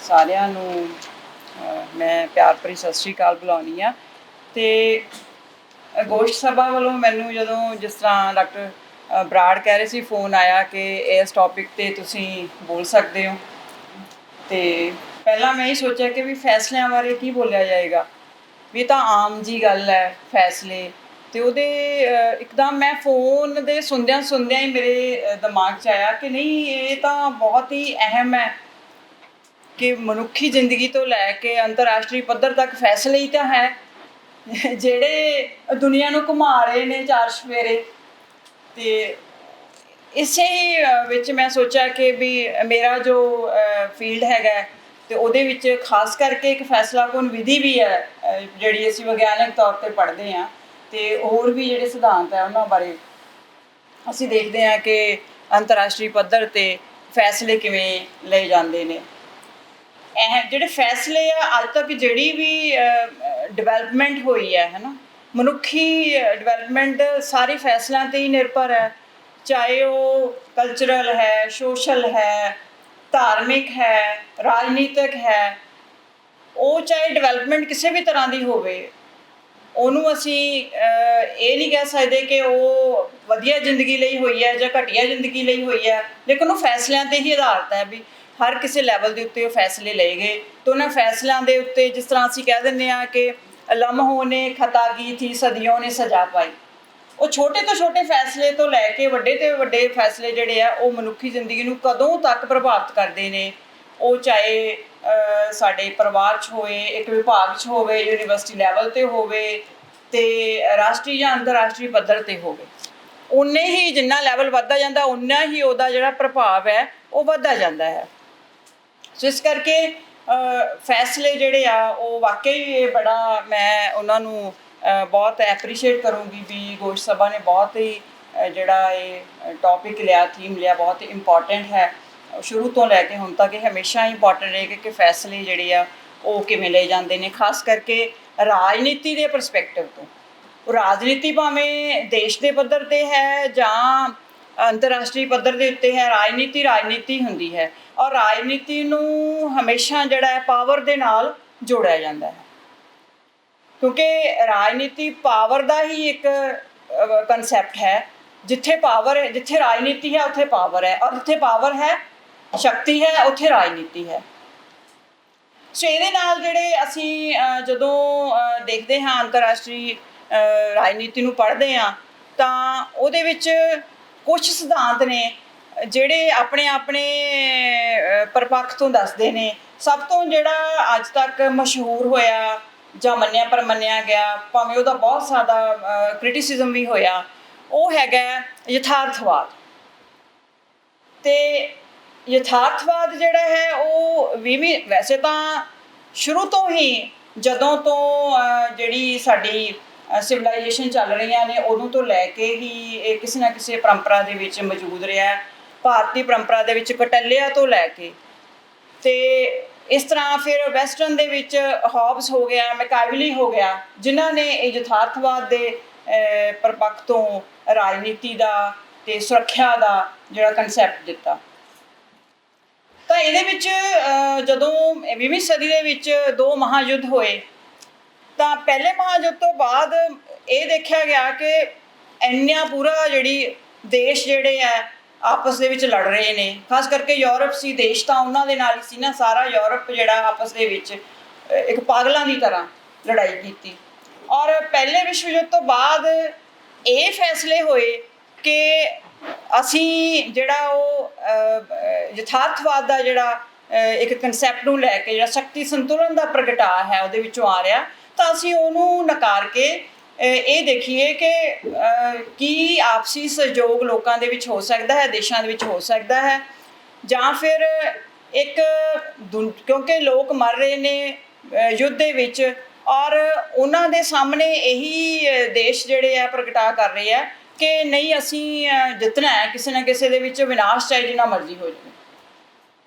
ਸਾਰਿਆਂ ਨੂੰ ਮੈਂ ਪਿਆਰ ਭਰੀ ਸਤਿ ਸ਼੍ਰੀ ਅਕਾਲ ਬੁਲਾਉਣੀ ਆ। ਤੇ ਗੋਸ਼ਟ ਸਭਾ ਵੱਲੋਂ ਮੈਨੂੰ ਜਦੋਂ ਜਿਸ ਤਰ੍ਹਾਂ ਡਾਕਟਰ ਬਰਾੜ ਕਹਿ ਰਹੇ ਸੀ ਫੋਨ ਆਇਆ ਕਿ ਇਸ ਟੌਪਿਕ 'ਤੇ ਤੁਸੀਂ ਬੋਲ ਸਕਦੇ ਹੋ, ਤੇ ਪਹਿਲਾਂ ਮੈਂ ਇਹ ਸੋਚਿਆ ਕਿ ਵੀ ਫੈਸਲਿਆਂ ਬਾਰੇ ਕੀ ਬੋਲਿਆ ਜਾਏਗਾ, ਵੀ ਤਾਂ ਆਮ ਜੀ ਗੱਲ ਹੈ ਫੈਸਲੇ। ਤੇ ਉਹਦੇ ਇੱਕਦਮ ਮੈਂ ਫੋਨ ਦੇ ਸੁਣਦਿਆਂ ਹੀ ਮੇਰੇ ਦਿਮਾਗ 'ਚ ਆਇਆ ਕਿ ਨਹੀਂ, ਇਹ ਤਾਂ ਬਹੁਤ ਹੀ ਅਹਿਮ ਹੈ ਕਿ ਮਨੁੱਖੀ ਜ਼ਿੰਦਗੀ ਤੋਂ ਲੈ ਕੇ ਅੰਤਰਰਾਸ਼ਟਰੀ ਪੱਧਰ ਤੱਕ ਫੈਸਲੇ ਹੀ ਤਾਂ ਹੈ ਜਿਹੜੇ ਦੁਨੀਆ ਨੂੰ ਘੁਮਾ ਰਹੇ ਨੇ ਚਾਰ ਚੁਫੇਰੇ। ਤੇ ਇਸੇ ਹੀ ਵਿੱਚ ਮੈਂ ਸੋਚਿਆ ਕਿ ਵੀ ਮੇਰਾ ਜੋ ਫੀਲਡ ਹੈਗਾ ਤੇ ਉਹਦੇ ਵਿੱਚ ਖਾਸ ਕਰਕੇ ਇੱਕ ਫੈਸਲਾਕੁਨ ਵਿਧੀ ਵੀ ਹੈ ਜਿਹੜੀ ਅਸੀਂ ਵਿਗਿਆਨਕ ਤੌਰ 'ਤੇ ਪੜ੍ਹਦੇ ਹਾਂ, ਤੇ ਹੋਰ ਵੀ ਜਿਹੜੇ ਸਿਧਾਂਤ ਹੈ ਉਹਨਾਂ ਬਾਰੇ ਅਸੀਂ ਦੇਖਦੇ ਹਾਂ ਕਿ ਅੰਤਰਰਾਸ਼ਟਰੀ ਪੱਧਰ 'ਤੇ ਫੈਸਲੇ ਕਿਵੇਂ ਲਏ ਜਾਂਦੇ ਨੇ। ਜਿਹੜੇ ਫੈਸਲੇ ਆ ਅੱਜ ਤੱਕ ਜਿਹੜੀ ਵੀ ਡਿਵੈਲਪਮੈਂਟ ਹੋਈ ਹੈ ਨਾ, ਮਨੁੱਖੀ ਡਿਵੈਲਪਮੈਂਟ ਸਾਰੇ ਫੈਸਲਿਆਂ 'ਤੇ ਹੀ ਨਿਰਭਰ ਹੈ, ਚਾਹੇ ਉਹ ਕਲਚਰਲ ਹੈ, ਸੋਸ਼ਲ ਹੈ, ਧਾਰਮਿਕ ਹੈ, ਰਾਜਨੀਤਿਕ ਹੈ। ਉਹ ਚਾਹੇ ਡਿਵੈਲਪਮੈਂਟ ਕਿਸੇ ਵੀ ਤਰ੍ਹਾਂ ਦੀ ਹੋਵੇ, ਉਹਨੂੰ ਅਸੀਂ ਇਹ ਨਹੀਂ ਕਹਿ ਸਕਦੇ ਕਿ ਉਹ ਵਧੀਆ ਜ਼ਿੰਦਗੀ ਲਈ ਹੋਈ ਹੈ ਜਾਂ ਘਟੀਆ ਜ਼ਿੰਦਗੀ ਲਈ ਹੋਈ ਹੈ, ਲੇਕਿਨ ਉਹ ਫੈਸਲਿਆਂ 'ਤੇ ਹੀ ਆਧਾਰਿਤ ਹੈ ਵੀ ਹਰ ਕਿਸੇ ਲੈਵਲ ਦੇ ਉੱਤੇ ਉਹ ਫੈਸਲੇ ਲਏ ਗਏ। ਅਤੇ ਉਹਨਾਂ ਫੈਸਲਿਆਂ ਦੇ ਉੱਤੇ ਜਿਸ ਤਰ੍ਹਾਂ ਅਸੀਂ ਕਹਿ ਦਿੰਦੇ ਹਾਂ ਕਿ ਲਮਹੋਂ ਨੇ ਖਤਾ ਕੀ ਥੀ ਸਦੀਆਂ ਨੇ ਸਜ਼ਾ ਪਾਈ, ਉਹ ਛੋਟੇ ਤੋਂ ਛੋਟੇ ਫੈਸਲੇ ਤੋਂ ਲੈ ਕੇ ਵੱਡੇ ਤੋਂ ਵੱਡੇ ਫੈਸਲੇ ਜਿਹੜੇ ਆ ਉਹ ਮਨੁੱਖੀ ਜ਼ਿੰਦਗੀ ਨੂੰ ਕਦੋਂ ਤੱਕ ਪ੍ਰਭਾਵਿਤ ਕਰਦੇ ਨੇ। ਉਹ ਚਾਹੇ ਸਾਡੇ ਪਰਿਵਾਰ 'ਚ ਹੋਵੇ, ਇੱਕ ਵਿਭਾਗ 'ਚ ਹੋਵੇ, ਯੂਨੀਵਰਸਿਟੀ ਲੈਵਲ 'ਤੇ ਹੋਵੇ, ਅਤੇ ਰਾਸ਼ਟਰੀ ਜਾਂ ਅੰਤਰਰਾਸ਼ਟਰੀ ਪੱਧਰ 'ਤੇ ਹੋਵੇ, ਉਨੇ ਹੀ ਜਿੰਨਾ ਲੈਵਲ ਵੱਧਦਾ ਜਾਂਦਾ ਉਨਾ ਹੀ ਉਹਦਾ ਜਿਹੜਾ ਪ੍ਰਭਾਵ ਹੈ ਉਹ ਵੱਧਦਾ ਜਾਂਦਾ ਹੈ। ਸੋ ਇਸ ਕਰਕੇ ਫੈਸਲੇ ਜਿਹੜੇ ਆ ਉਹ ਵਾਕਈ ਇਹ ਬੜਾ, ਮੈਂ ਉਹਨਾਂ ਨੂੰ ਬਹੁਤ ਐਪਰੀਸ਼ੀਏਟ ਕਰੂੰਗੀ ਵੀ ਗੋਸ਼ਟ ਸਭਾ ਨੇ ਬਹੁਤ ਹੀ ਜਿਹੜਾ ਇਹ ਟੌਪਿਕ ਲਿਆ, ਥੀਮ ਲਿਆ, ਬਹੁਤ ਇੰਪੋਰਟੈਂਟ ਹੈ। ਸ਼ੁਰੂ ਤੋਂ ਲੈ ਕੇ ਹੁਣ ਤੱਕ ਇਹ ਹਮੇਸ਼ਾ ਹੀ ਇੰਪੋਰਟੈਂਟ ਰਹੇ ਕਿ ਫੈਸਲੇ ਜਿਹੜੇ ਆ ਉਹ ਕਿਵੇਂ ਲਏ ਜਾਂਦੇ ਨੇ, ਖਾਸ ਕਰਕੇ ਰਾਜਨੀਤੀ ਦੇ ਪਰਸਪੈਕਟਿਵ ਤੋਂ। ਉਹ ਰਾਜਨੀਤੀ ਭਾਵੇਂ ਦੇਸ਼ ਦੇ ਪੱਧਰ 'ਤੇ ਹੈ ਜਾਂ ਅੰਤਰਰਾਸ਼ਟਰੀ ਪੱਧਰ ਦੇ ਉੱਤੇ ਹੈ, ਰਾਜਨੀਤੀ ਹੁੰਦੀ ਹੈ, ਔਰ ਰਾਜਨੀਤੀ ਨੂੰ ਹਮੇਸ਼ਾ ਜਿਹੜਾ ਹੈ ਪਾਵਰ ਦੇ ਨਾਲ ਜੋੜਿਆ ਜਾਂਦਾ ਹੈ, ਕਿਉਂਕਿ ਰਾਜਨੀਤੀ ਪਾਵਰ ਦਾ ਹੀ ਇੱਕ ਕਨਸੈਪਟ ਹੈ। ਜਿੱਥੇ ਰਾਜਨੀਤੀ ਹੈ ਉੱਥੇ ਪਾਵਰ ਹੈ, ਔਰ ਜਿੱਥੇ ਪਾਵਰ ਹੈ, ਸ਼ਕਤੀ ਹੈ, ਉੱਥੇ ਰਾਜਨੀਤੀ ਹੈ। ਸੋ ਇਹਦੇ ਨਾਲ ਜਿਹੜੇ ਅਸੀਂ ਜਦੋਂ ਦੇਖਦੇ ਹਾਂ ਅੰਤਰਰਾਸ਼ਟਰੀ ਰਾਜਨੀਤੀ ਨੂੰ ਪੜ੍ਹਦੇ ਹਾਂ, ਤਾਂ ਉਹਦੇ ਵਿੱਚ ਕੁਛ ਸਿਧਾਂਤ ਨੇ ਜਿਹੜੇ ਆਪਣੇ ਪਰਪੱਖ ਤੋਂ ਦੱਸਦੇ ਨੇ। ਸਭ ਤੋਂ ਜਿਹੜਾ ਅੱਜ ਤੱਕ ਮਸ਼ਹੂਰ ਹੋਇਆ ਜਾਂ ਮੰਨਿਆ ਗਿਆ, ਭਾਵੇਂ ਉਹਦਾ ਬਹੁਤ ਜ਼ਿਆਦਾ ਕ੍ਰਿਟਿਸਿਜ਼ਮ ਵੀ ਹੋਇਆ, ਉਹ ਹੈਗਾ ਯਥਾਰਥਵਾਦ। ਅਤੇ ਯਥਾਰਥਵਾਦ ਜਿਹੜਾ ਹੈ ਉਹ ਵੈਸੇ ਤਾਂ ਸ਼ੁਰੂ ਤੋਂ ਹੀ, ਜਦੋਂ ਤੋਂ ਜਿਹੜੀ ਸਾਡੀ ਸਿਵਲਾਈਜੇਸ਼ਨ ਚੱਲ ਰਹੀਆਂ ਨੇ ਉਦੋਂ ਤੋਂ ਲੈ ਕੇ ਹੀ ਇਹ ਕਿਸੇ ਨਾ ਕਿਸੇ ਪਰੰਪਰਾ ਦੇ ਵਿੱਚ ਮੌਜੂਦ ਰਿਹਾ। ਭਾਰਤੀ ਪਰੰਪਰਾ ਦੇ ਵਿੱਚ ਕੌਟਿਲਿਆ ਤੋਂ ਲੈ ਕੇ, ਅਤੇ ਇਸ ਤਰ੍ਹਾਂ ਫਿਰ ਵੈਸਟਰਨ ਦੇ ਵਿੱਚ ਹੌਬਸ ਹੋ ਗਿਆ, ਮੈਕਾਵਲੀ ਹੋ ਗਿਆ, ਜਿਨ੍ਹਾਂ ਨੇ ਇਹ ਯਥਾਰਥਵਾਦ ਦੇ ਪਰਪੱਖ ਤੋਂ ਰਾਜਨੀਤੀ ਦਾ ਅਤੇ ਸੁਰੱਖਿਆ ਦਾ ਜਿਹੜਾ ਕਨਸੈਪਟ ਦਿੱਤਾ। ਤਾਂ ਇਹਦੇ ਵਿੱਚ ਜਦੋਂ 20ਵੀਂ ਸਦੀ ਦੇ ਵਿੱਚ 2 ਮਹਾਯੁੱਧ ਹੋਏ, ਤਾਂ ਪਹਿਲੇ ਮਹਾਯੁੱਧ ਤੋਂ ਬਾਅਦ ਇਹ ਦੇਖਿਆ ਗਿਆ ਕਿ ਇੰਨਾ ਪੂਰਾ ਜਿਹੜੀ ਦੇਸ਼ ਜਿਹੜੇ ਆ ਆਪਸ ਦੇ ਵਿੱਚ ਲੜ ਰਹੇ ਨੇ। ਖਾਸ ਕਰਕੇ ਯੂਰਪ ਸੀ ਦੇਸ਼, ਤਾਂ ਉਹਨਾਂ ਦੇ ਨਾਲ ਹੀ ਸੀ ਨਾ, ਸਾਰਾ ਯੂਰਪ ਜਿਹੜਾ ਆਪਸ ਦੇ ਵਿੱਚ ਇੱਕ ਪਾਗਲਾਂ ਦੀ ਤਰ੍ਹਾਂ ਲੜਾਈ ਕੀਤੀ। ਔਰ ਪਹਿਲੇ ਵਿਸ਼ਵ ਯੁੱਧ ਤੋਂ ਬਾਅਦ ਇਹ ਫੈਸਲੇ ਹੋਏ ਕਿ ਅਸੀਂ ਜਿਹੜਾ ਉਹ ਯਥਾਰਥਵਾਦ ਦਾ ਜਿਹੜਾ ਇੱਕ ਕਨਸੈਪਟ ਨੂੰ ਲੈ ਕੇ ਜਿਹੜਾ ਸ਼ਕਤੀ ਸੰਤੁਲਨ ਦਾ ਪ੍ਰਗਟਾਅ ਹੈ ਉਹਦੇ ਵਿੱਚੋਂ ਆ ਰਿਹਾ, ਤਾਂ ਅਸੀਂ ਉਹਨੂੰ ਨਕਾਰ ਕੇ ਇਹ ਦੇਖੀਏ ਕਿ ਕੀ ਆਪਸੀ ਸਹਿਯੋਗ ਲੋਕਾਂ ਦੇ ਵਿੱਚ ਹੋ ਸਕਦਾ ਹੈ, ਦੇਸ਼ਾਂ ਦੇ ਵਿੱਚ ਹੋ ਸਕਦਾ ਹੈ, ਜਾਂ ਫਿਰ ਇੱਕ ਕਿਉਂਕਿ ਲੋਕ ਮਰ ਰਹੇ ਨੇ ਯੁੱਧ ਦੇ ਵਿੱਚ, ਔਰ ਉਹਨਾਂ ਦੇ ਸਾਹਮਣੇ ਇਹੀ ਦੇਸ਼ ਜਿਹੜੇ ਆ ਪ੍ਰਗਟਾ ਕਰ ਰਹੇ ਆ ਕਿ ਨਹੀਂ, ਅਸੀਂ ਜਿੱਤਣਾ ਹੈ ਕਿਸੇ ਨਾ ਕਿਸੇ ਦੇ ਵਿੱਚ, ਵਿਨਾਸ਼ ਚਾਹੇ ਜਿੰਨਾ ਮਰਜ਼ੀ ਹੋ ਜਾਵੇ।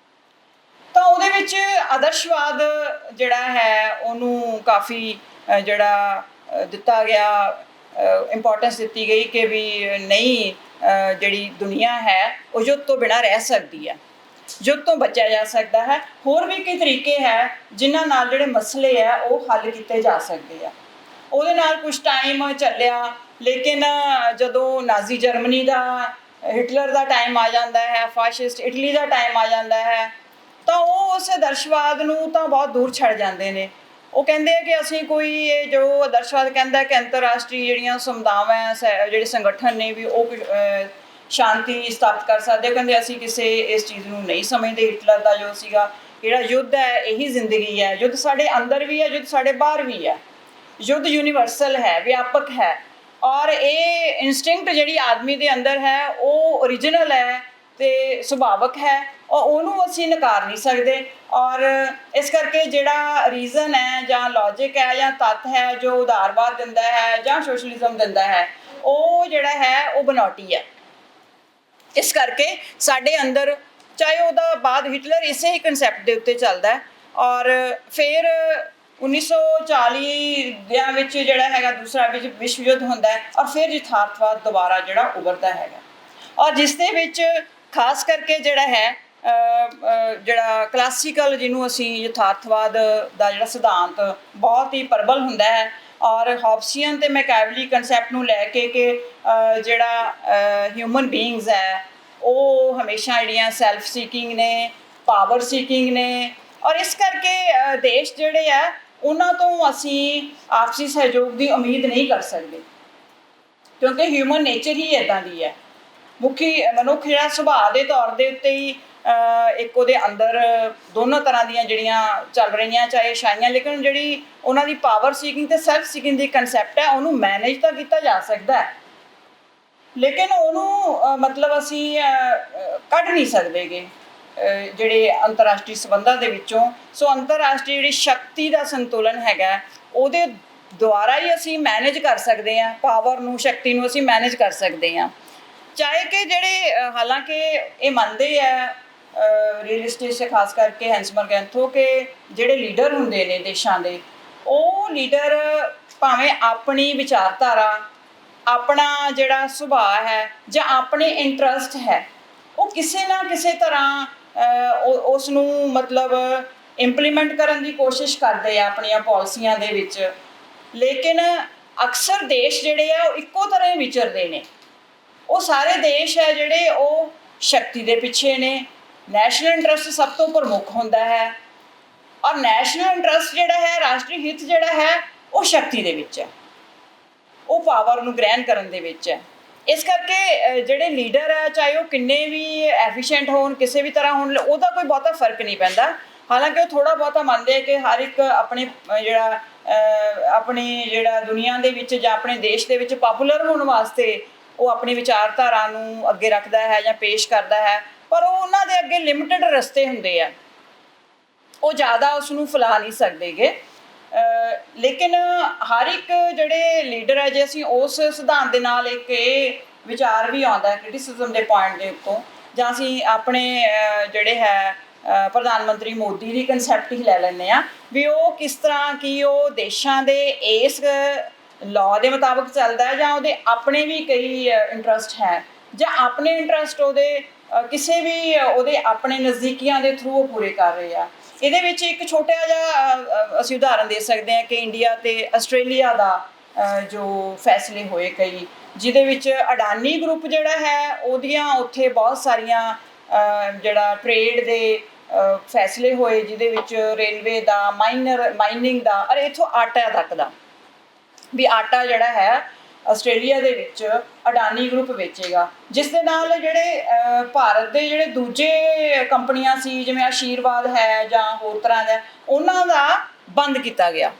ਤਾਂ ਉਹਦੇ ਵਿੱਚ ਆਦਰਸ਼ਵਾਦ ਜਿਹੜਾ ਹੈ ਉਹਨੂੰ ਕਾਫੀ ਜਿਹੜਾ ਦਿੱਤਾ ਗਿਆ, ਇੰਪੋਰਟੈਂਸ ਦਿੱਤੀ ਗਈ ਕਿ ਵੀ ਨਹੀਂ, ਜਿਹੜੀ ਦੁਨੀਆ ਹੈ ਉਹ ਯੁੱਧ ਤੋਂ ਬਿਨਾਂ ਰਹਿ ਸਕਦੀ ਹੈ। युद्ध तो बचा जा सकता है। होर भी कई तरीके है जिन्हां नाल जिहड़े मसले है वो हल किए जा सकते हैं। ਉਹਦੇ ਨਾਲ कुछ टाइम ਚੱਲਿਆ, लेकिन ਜਦੋਂ नाजी जर्मनी का हिटलर का टाइम आ जाता है, फाशिस्ट इटली का टाइम आ जाता है, तो वो उस आदर्शवाद ਨੂੰ ਤਾਂ बहुत दूर ਛੱਡ ਜਾਂਦੇ ਨੇ। ਉਹ ਕਹਿੰਦੇ ਆ ਕਿ ਅਸੀਂ ਕੋਈ ਇਹ ਜੋ ਆਦਰਸ਼ਵਾਦ ਕਹਿੰਦਾ ਕਿ ਅੰਤਰਰਾਸ਼ਟਰੀ ਜਿਹੜੀਆਂ ਸਮਤਾਵਾਂ ਜਿਹੜੇ ਸੰਗਠਨ ਨੇ ਵੀ ਉਹ ਸ਼ਾਂਤੀ ਸਥਾਪਿਤ ਕਰ ਸਕਦੇ। ਉਹ ਕਹਿੰਦੇ ਅਸੀਂ ਕਿਸੇ ਇਸ ਚੀਜ਼ ਨੂੰ ਨਹੀਂ ਸਮਝਦੇ। ਹਿਟਲਰ ਦਾ ਜੋ ਸੀਗਾ ਜਿਹੜਾ ਯੁੱਧ ਹੈ ਇਹੀ ਜ਼ਿੰਦਗੀ ਹੈ, ਯੁੱਧ ਸਾਡੇ ਅੰਦਰ ਵੀ ਹੈ, ਯੁੱਧ ਸਾਡੇ ਬਾਹਰ ਵੀ ਹੈ, युद्ध यूनीवर्सल है, व्यापक है, और ये इंस्टिंक्ट जी आदमी के अंदर है वो ओरिजिनल है तो सुभाविक है और उन्होंने असी नकार नहीं सकते। और इस करके जोड़ा रीजन है या लॉजिक है या तत्त है जो उदारवाद दिंदा है या सोशलिज्म दिंदा है वो जोड़ा है वो बनौटी है। इस करके साडे अंदर चाहे वह बाद हिटलर इसे ही कंसैप्ट के उत्ते चलता है, और फिर 1940 जोड़ा है दूसरा विश्व युद्ध होता है, और फिर यथार्थवाद दोबारा जोड़ा उभरता है, और जिसदे विच खास करके जोड़ा है जोड़ा क्लासिकल जिन्हों असी यथार्थवाद का जोड़ा सिद्धांत बहुत ही प्रबल होंदा है, और हॉब्सियन ते मैकियावेली कंसैप्ट नूं लैके कि जोड़ा ह्यूमन बीइंग्स है वो हमेशा जिहड़ियां सैल्फ सीकिंग ने, पावर सीकिंग ने, और इस करके देश जोड़े है उन्होंने तो असी आपसी सहयोग की उम्मीद नहीं कर सकते, क्योंकि ह्यूमन नेचर ही इदां दी है। मुखी मनुख जिहड़ा सुभाਅ के तौर के उत्ते ही एक उहदे अंदर दोनों तरह दी जिहड़ियां चल रही चाहे शाइयां, लेकिन जिहड़ी उन्हां दी पावर सीकिंग ते सैल्फ सीकिंग दी कंसैप्ट है उन्होंने मैनेज तो किया जा सकता है, लेकिन उन्होंने मतलब असी कढ़ नहीं सकते गे ਜਿਹੜੇ ਅੰਤਰਰਾਸ਼ਟਰੀ ਸੰਬੰਧਾਂ ਦੇ ਵਿੱਚੋਂ। ਸੋ ਅੰਤਰਰਾਸ਼ਟਰੀ ਜਿਹੜੀ ਸ਼ਕਤੀ ਦਾ ਸੰਤੁਲਨ ਹੈਗਾ ਉਹਦੇ ਦੁਆਰਾ ਹੀ ਅਸੀਂ ਮੈਨੇਜ ਕਰ ਸਕਦੇ ਹਾਂ ਪਾਵਰ ਨੂੰ, ਸ਼ਕਤੀ ਨੂੰ ਅਸੀਂ ਮੈਨੇਜ ਕਰ ਸਕਦੇ ਹਾਂ। ਚਾਹੇ ਕਿ ਜਿਹੜੇ ਹਾਲਾਂਕਿ ਇਹ ਮੰਨਦੇ ਆ ਰੀਅਲਿਸਟਿਕ ਖਾਸ ਕਰਕੇ ਹੈਂਸਮਰ ਗੈਂਥੋ ਕਿ ਜਿਹੜੇ ਲੀਡਰ ਹੁੰਦੇ ਨੇ ਦੇਸ਼ਾਂ ਦੇ, ਉਹ ਲੀਡਰ ਭਾਵੇਂ ਆਪਣੀ ਵਿਚਾਰਧਾਰਾ, ਆਪਣਾ ਜਿਹੜਾ ਸੁਭਾਅ ਹੈ ਜਾਂ ਆਪਣੇ ਇੰਟਰਸਟ ਹੈ ਉਹ ਕਿਸੇ ਨਾ ਕਿਸੇ ਤਰ੍ਹਾਂ ਉਸ ਨੂੰ ਮਤਲਬ ਇੰਪਲੀਮੈਂਟ ਕਰਨ ਦੀ ਕੋਸ਼ਿਸ਼ ਕਰਦੇ ਆ ਆਪਣੀਆਂ ਪਾਲਿਸੀਆਂ ਦੇ ਵਿੱਚ, ਲੇਕਿਨ ਅਕਸਰ ਦੇਸ਼ ਜਿਹੜੇ ਆ ਉਹ ਇੱਕੋ ਤਰ੍ਹਾਂ ਹੀ ਵਿਚਰਦੇ ਨੇ। ਉਹ ਸਾਰੇ ਦੇਸ਼ ਹੈ ਜਿਹੜੇ ਉਹ ਸ਼ਕਤੀ ਦੇ ਪਿੱਛੇ ਨੇ, ਨੈਸ਼ਨਲ ਇੰਟਰਸਟ ਸਭ ਤੋਂ ਪ੍ਰਮੁੱਖ ਹੁੰਦਾ ਹੈ, ਔਰ ਨੈਸ਼ਨਲ ਇੰਟਰਸਟ ਜਿਹੜਾ ਹੈ, ਰਾਸ਼ਟਰੀ ਹਿੱਤ ਜਿਹੜਾ ਹੈ ਉਹ ਸ਼ਕਤੀ ਦੇ ਵਿੱਚ ਹੈ, ਉਹ ਪਾਵਰ ਨੂੰ ਗ੍ਰਹਿਣ ਕਰਨ ਦੇ ਵਿੱਚ ਹੈ। इस करके जोड़े लीडर है चाहे वह किन्ने भी एफिशिएंट हो किसी भी तरह हो कोई बहुता फर्क नहीं पैंदा। हालांकि वो थोड़ा बहुता मानते हैं कि हर एक अपने जोड़ा अपनी जोड़ा दुनिया के विच जां अपने देश के विच पॉपूलर होने वास्ते वो अपनी विचारधारा नूं अगे रखता है या पेश करता है, पर वो उन्हां दे अगे लिमिटेड रस्ते हुंदे आ, वो ज़्यादा उसनूं फैला नहीं सकते गे। लेकिन हर एक जोड़े लीडर है जे असीं उस सिद्धांत दे नाल एक विचार भी आता है क्रिटिसिज्म के पॉइंट के उत्तों, जां असीं अपने जोड़े है प्रधानमंत्री मोदी की कंसैप्ट ही लै लैंदे आ भी वो किस तरह की वो देशां दे इस लॉ के मुताबिक चलता है, जां उहदे अपने भी कई इंटरस्ट है, जां अपने इंटरस्ट उहदे किसी भी उहदे अपने नज़दीकियां के थ्रू वो पूरे कर रहे हैं। ਇਹਦੇ ਵਿੱਚ ਇੱਕ ਛੋਟਾ ਜਿਹਾ ਅਸੀਂ ਉਦਾਹਰਨ ਦੇ ਸਕਦੇ ਹਾਂ ਕਿ ਇੰਡੀਆ ਤੇ ਆਸਟ੍ਰੇਲੀਆ ਦਾ ਜੋ ਫੈਸਲੇ ਹੋਏ ਕਈ, ਜਿਹਦੇ ਵਿੱਚ ਅਡਾਨੀ ਗਰੁੱਪ ਜਿਹੜਾ ਹੈ ਉਹਦੀਆਂ ਉੱਥੇ ਬਹੁਤ ਸਾਰੀਆਂ ਜਿਹੜਾ ਟ੍ਰੇਡ ਦੇ ਫੈਸਲੇ ਹੋਏ, ਜਿਹਦੇ ਵਿੱਚ ਰੇਲਵੇ ਦਾ, ਮਾਈਨਿੰਗ ਦਾ, ਔਰ ਇੱਥੋਂ ਆਟਾ ਤੱਕ ਦਾ ਵੀ ਆਟਾ ਜਿਹੜਾ ਹੈ ਆਸਟ੍ਰੇਲੀਆ ਦੇ ਵਿੱਚ ਅਡਾਨੀ ਗਰੁੱਪ ਵੇਚੇਗਾ, ਜਿਸ ਦੇ ਨਾਲ ਜਿਹੜੇ ਭਾਰਤ ਦੇ ਜਿਹੜੇ ਦੂਜੇ ਕੰਪਨੀਆਂ ਸੀ ਜਿਵੇਂ ਆਸ਼ੀਰਵਾਦ ਹੈ ਜਾਂ ਹੋਰ ਤਰ੍ਹਾਂ ਦਾ, ਉਹਨਾਂ ਦਾ ਬੰਦ ਕੀਤਾ ਗਿਆ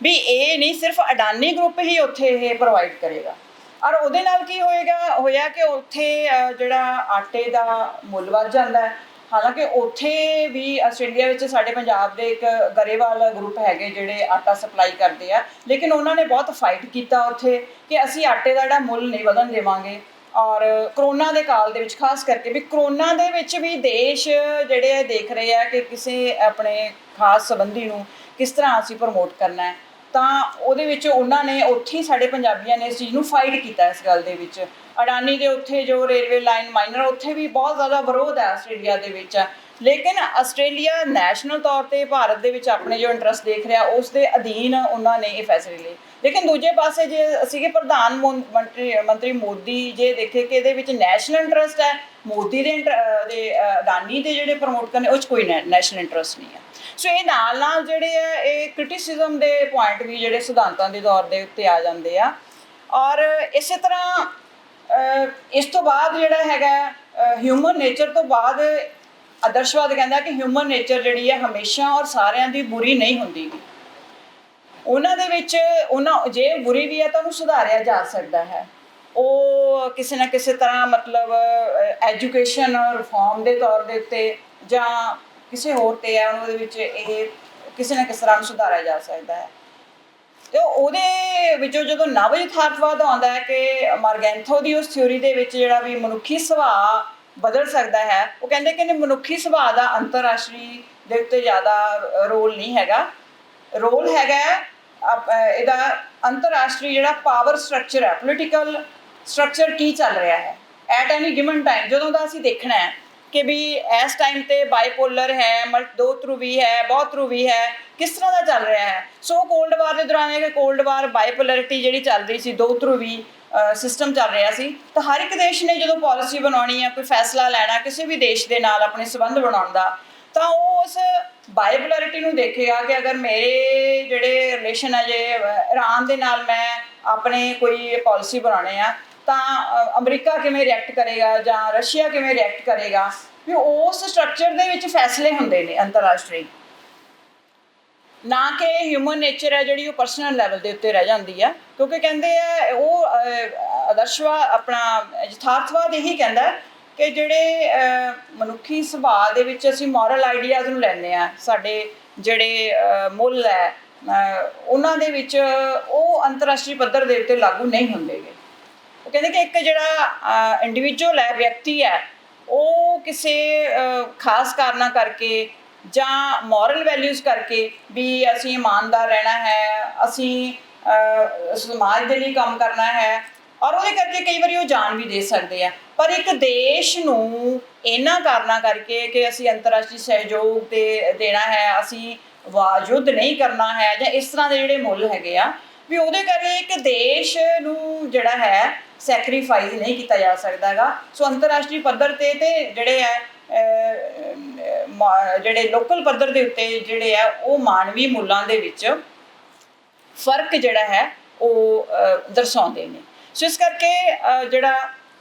ਵੀ ਇਹ ਨਹੀਂ ਸਿਰਫ ਅਡਾਨੀ ਗਰੁੱਪ ਹੀ ਉੱਥੇ ਇਹ ਪ੍ਰੋਵਾਈਡ ਕਰੇਗਾ। ਔਰ ਉਹਦੇ ਨਾਲ ਕੀ ਹੋਇਆ ਕਿ ਉੱਥੇ ਜਿਹੜਾ ਆਟੇ ਦਾ ਮੁੱਲ ਵੱਧ ਜਾਂਦਾ ਹੈ। ਹਾਲਾਂਕਿ ਉੱਥੇ ਵੀ ਆਸਟ੍ਰੇਲੀਆ ਵਿੱਚ ਸਾਡੇ ਪੰਜਾਬ ਦੇ ਇੱਕ ਗਰੇਵਾਲ ਗਰੁੱਪ ਹੈਗੇ ਜਿਹੜੇ ਆਟਾ ਸਪਲਾਈ ਕਰਦੇ ਆ, ਲੇਕਿਨ ਉਹਨਾਂ ਨੇ ਬਹੁਤ ਫਾਈਟ ਕੀਤਾ ਉੱਥੇ ਕਿ ਅਸੀਂ ਆਟੇ ਦਾ ਜਿਹੜਾ ਮੁੱਲ ਨਹੀਂ ਵਧਣ ਦੇਵਾਂਗੇ। ਔਰ ਕਰੋਨਾ ਦੇ ਕਾਲ ਦੇ ਵਿੱਚ ਖਾਸ ਕਰਕੇ ਵੀ ਕਰੋਨਾ ਦੇ ਵਿੱਚ ਵੀ ਦੇਸ਼ ਜਿਹੜੇ ਦੇਖ ਰਹੇ ਆ ਕਿ ਕਿਸੇ ਆਪਣੇ ਖਾਸ ਸੰਬੰਧੀ ਨੂੰ ਕਿਸ ਤਰ੍ਹਾਂ ਅਸੀਂ ਪ੍ਰਮੋਟ ਕਰਨਾ ਹੈ, ਤਾਂ ਉਹਦੇ ਵਿੱਚ ਉਹਨਾਂ ਨੇ ਉੱਥੇ ਹੀ ਸਾਡੇ ਪੰਜਾਬੀਆਂ ਨੇ ਇਸ ਚੀਜ਼ ਨੂੰ ਫਾਈਟ ਕੀਤਾ ਇਸ ਗੱਲ ਦੇ ਵਿੱਚ। ਅਡਾਨੀ ਦੇ ਉੱਥੇ ਜੋ ਰੇਲਵੇ ਲਾਈਨ ਮਾਈਨਰ ਉੱਥੇ ਵੀ ਬਹੁਤ ਜ਼ਿਆਦਾ ਵਿਰੋਧ ਹੈ ਆਸਟ੍ਰੇਲੀਆ ਦੇ ਵਿੱਚ, ਲੇਕਿਨ ਆਸਟ੍ਰੇਲੀਆ ਨੈਸ਼ਨਲ ਤੌਰ 'ਤੇ ਭਾਰਤ ਦੇ ਵਿੱਚ ਆਪਣੇ ਜੋ ਇੰਟਰਸਟ ਦੇਖ ਰਿਹਾ ਉਸ ਦੇ ਅਧੀਨ ਉਹਨਾਂ ਨੇ ਇਹ ਫੈਸਲੇ ਲਏ। ਲੇਕਿਨ ਦੂਜੇ ਪਾਸੇ ਜੇ ਅਸੀਂ ਕਿ ਪ੍ਰਧਾਨ ਮੰਤਰੀ ਮੋਦੀ ਜੇ ਦੇਖੇ ਕਿ ਇਹਦੇ ਵਿੱਚ ਨੈਸ਼ਨਲ ਇੰਟਰਸਟ ਹੈ, ਮੋਦੀ ਦੇ ਅਡਾਨੀ ਦੇ ਜਿਹੜੇ ਪ੍ਰਮੋਟ ਕਰਨੇ ਉਹ 'ਚ ਕੋਈ ਨੈਸ਼ਨਲ ਇੰਟਰਸਟ ਨਹੀਂ ਹੈ। ਸੋ ਇਹ ਨਾਲ ਨਾਲ ਜਿਹੜੇ ਆ ਇਹ ਕ੍ਰਿਟਿਸਿਜ਼ਮ ਦੇ ਪੁਆਇੰਟ ਵੀ ਜਿਹੜੇ ਸਿਧਾਂਤਾਂ ਦੇ ਤੌਰ ਦੇ ਉੱਤੇ ਆ ਜਾਂਦੇ ਆ। ਔਰ ਇਸੇ ਤਰ੍ਹਾਂ ਇਸ ਤੋਂ ਬਾਅਦ ਜਿਹੜਾ ਹੈਗਾ ਹਿਊਮਨ ਨੇਚਰ ਤੋਂ ਬਾਅਦ ਆਦਰਸ਼ਵਾਦ ਕਹਿੰਦਾ ਕਿ ਹਿਊਮਨ ਨੇਚਰ ਜਿਹੜੀ ਹੈ ਹਮੇਸ਼ਾ ਔਰ ਸਾਰਿਆਂ ਦੀ ਬੁਰੀ ਨਹੀਂ ਹੁੰਦੀ ਗੀ। ਉਹਨਾਂ ਦੇ ਵਿੱਚ ਜੇ ਬੁਰੀ ਵੀ ਹੈ ਤਾਂ ਉਹਨੂੰ ਸੁਧਾਰਿਆ ਜਾ ਸਕਦਾ ਹੈ। ਉਹ ਕਿਸੇ ਨਾ ਕਿਸੇ ਤਰ੍ਹਾਂ ਮਤਲਬ ਐਜੂਕੇਸ਼ਨ ਰਿਫਾਰਮ ਦੇ ਤੌਰ ਦੇ ਉੱਤੇ ਜਾਂ ਕਿਸੇ ਹੋਰ 'ਤੇ ਹੈ ਉਹਦੇ ਵਿੱਚ ਇਹ ਕਿਸੇ ਨਾ ਕਿਸੇ ਤਰ੍ਹਾਂ ਸੁਧਾਰਿਆ ਜਾ ਸਕਦਾ ਹੈ। ਅਤੇ ਉਹਦੇ ਵਿੱਚੋਂ ਜਦੋਂ ਨਵ ਯਥਾਰਥਵਾਦ ਆਉਂਦਾ ਹੈ ਕਿ ਮਾਰਗੈਂਥੋ ਦੀ ਉਸ ਥਿਊਰੀ ਦੇ ਵਿੱਚ ਜਿਹੜਾ ਵੀ ਮਨੁੱਖੀ ਸੁਭਾਅ ਬਦਲ ਸਕਦਾ ਹੈ, ਉਹ ਕਹਿੰਦੇ ਕਿ ਮਨੁੱਖੀ ਸੁਭਾਅ ਦਾ ਅੰਤਰਰਾਸ਼ਟਰੀ ਦੇ ਉੱਤੇ ਜ਼ਿਆਦਾ ਰੋਲ ਨਹੀਂ ਹੈਗਾ। ਰੋਲ ਹੈਗਾ ਇਹਦਾ ਅੰਤਰਰਾਸ਼ਟਰੀ ਜਿਹੜਾ ਪਾਵਰ ਸਟਰਕਚਰ ਹੈ, ਪੋਲੀਟੀਕਲ ਸਟਰਕਚਰ ਕੀ ਚੱਲ ਰਿਹਾ ਹੈ ਐਟ ਐਨੀ ਗਿਵਨ ਟਾਈਮ। ਜਦੋਂ ਦਾ ਅਸੀਂ ਦੇਖਣਾ ਹੈ ਕਿ ਵੀ ਇਸ ਟਾਈਮ 'ਤੇ ਬਾਈਪੋਲਰ ਹੈ, ਦੋ ਧਰੁਵੀ ਹੈ, ਬਹੁਤ ਧਰੁਵੀ ਹੈ, ਕਿਸ ਤਰ੍ਹਾਂ ਦਾ ਚੱਲ ਰਿਹਾ ਹੈ। ਸੋ ਕੋਲਡ ਵਾਰ ਦੇ ਦੌਰਾਨ ਇਹ ਕਿ ਕੋਲਡ ਵਾਰ ਬਾਈਪੋਲਰਿਟੀ ਜਿਹੜੀ ਚੱਲ ਰਹੀ ਸੀ, ਦੋ ਧਰੁਵੀ ਸਿਸਟਮ ਚੱਲ ਰਿਹਾ ਸੀ, ਤਾਂ ਹਰ ਇੱਕ ਦੇਸ਼ ਨੇ ਜਦੋਂ ਪਾਲਿਸੀ ਬਣਾਉਣੀ ਹੈ, ਕੋਈ ਫੈਸਲਾ ਲੈਣਾ ਕਿਸੇ ਵੀ ਦੇਸ਼ ਦੇ ਨਾਲ ਆਪਣੇ ਸੰਬੰਧ ਬਣਾਉਣ ਦਾ, ਤਾਂ ਉਹ ਉਸ ਬਾਈਪੋਲਰਿਟੀ ਨੂੰ ਦੇਖੇਗਾ ਕਿ ਅਗਰ ਮੇਰੇ ਜਿਹੜੇ ਰਿਲੇਸ਼ਨ ਹੈ ਜੇ ਇਰਾਨ ਦੇ ਨਾਲ ਮੈਂ ਆਪਣੇ ਕੋਈ ਪਾਲਿਸੀ ਬਣਾਉਣੇ ਆ ਤਾਂ ਅਮਰੀਕਾ ਕਿਵੇਂ ਰਿਐਕਟ ਕਰੇਗਾ ਜਾਂ ਰਸ਼ੀਆ ਕਿਵੇਂ ਰਿਐਕਟ ਕਰੇਗਾ। ਵੀ ਉਸ ਸਟਰਕਚਰ ਦੇ ਵਿੱਚ ਫੈਸਲੇ ਹੁੰਦੇ ਨੇ ਅੰਤਰਰਾਸ਼ਟਰੀ, ਨਾ ਕਿ ਹਿਊਮਨ ਨੇਚਰ ਹੈ ਜਿਹੜੀ ਉਹ ਪਰਸਨਲ ਲੈਵਲ ਦੇ ਉੱਤੇ ਰਹਿ ਜਾਂਦੀ ਆ। ਕਿਉਂਕਿ ਕਹਿੰਦੇ ਆ ਉਹ ਆਦਰਸ਼ਵਾਦ ਆਪਣਾ ਯਥਾਰਥਵਾਦ ਇਹੀ ਕਹਿੰਦਾ ਕਿ ਜਿਹੜੇ ਮਨੁੱਖੀ ਸੁਭਾਅ ਦੇ ਵਿੱਚ ਅਸੀਂ ਮੋਰਲ ਆਈਡੀਆਜ਼ ਨੂੰ ਲੈਂਦੇ ਹਾਂ, ਸਾਡੇ ਜਿਹੜੇ ਮੁੱਲ ਹੈ ਉਹਨਾਂ ਦੇ ਵਿੱਚ ਉਹ ਅੰਤਰਰਾਸ਼ਟਰੀ ਪੱਧਰ ਦੇ ਉੱਤੇ ਲਾਗੂ ਨਹੀਂ ਹੁੰਦੇ ਗੇ। ਉਹ ਕਹਿੰਦੇ ਕਿ ਇੱਕ ਜਿਹੜਾ ਇੰਡੀਵਿਜੂਅਲ ਹੈ, ਵਿਅਕਤੀ ਹੈ, ਉਹ ਕਿਸੇ ਖਾਸ ਕਾਰਨਾਂ ਕਰਕੇ ਜਾਂ ਮੋਰਲ ਵੈਲਿਊਜ਼ ਕਰਕੇ ਵੀ ਅਸੀਂ ਇਮਾਨਦਾਰ ਰਹਿਣਾ ਹੈ, ਅਸੀਂ ਸਮਾਜ ਦੇ ਲਈ ਕੰਮ ਕਰਨਾ ਹੈ, ਔਰ ਉਹਦੇ ਕਰਕੇ ਕਈ ਵਾਰੀ ਉਹ ਜਾਨ ਵੀ ਦੇ ਸਕਦੇ ਆ। ਪਰ ਇੱਕ ਦੇਸ਼ ਨੂੰ ਇਹਨਾਂ ਕਾਰਨਾਂ ਕਰਕੇ ਕਿ ਅਸੀਂ ਅੰਤਰਰਾਸ਼ਟਰੀ ਸਹਿਯੋਗ ਤੇ ਦੇਣਾ ਹੈ, ਅਸੀਂ ਯੁੱਧ ਨਹੀਂ ਕਰਨਾ ਹੈ, ਜਾਂ ਇਸ ਤਰ੍ਹਾਂ ਦੇ ਜਿਹੜੇ ਮੁੱਲ ਹੈਗੇ ਆ, ਵੀ ਉਹਦੇ ਕਰਕੇ ਇੱਕ ਦੇਸ਼ ਨੂੰ ਜਿਹੜਾ ਹੈ ਸੈਕਰੀਫਾਈਸ ਨਹੀਂ ਕੀਤਾ ਜਾ ਸਕਦਾ ਗਾ। ਸੋ ਅੰਤਰਰਾਸ਼ਟਰੀ ਪੱਧਰ 'ਤੇ ਜਿਹੜੇ ਹੈ ਜਿਹੜੇ ਲੋਕਲ ਪੱਧਰ ਦੇ ਉੱਤੇ ਜਿਹੜੇ ਆ ਉਹ ਮਾਨਵੀ ਮੁੱਲਾਂ ਦੇ ਵਿੱਚ ਫਰਕ ਜਿਹੜਾ ਹੈ ਉਹ ਦਰਸਾਉਂਦੇ ਨੇ। ਸੋ ਇਸ ਕਰਕੇ ਜਿਹੜਾ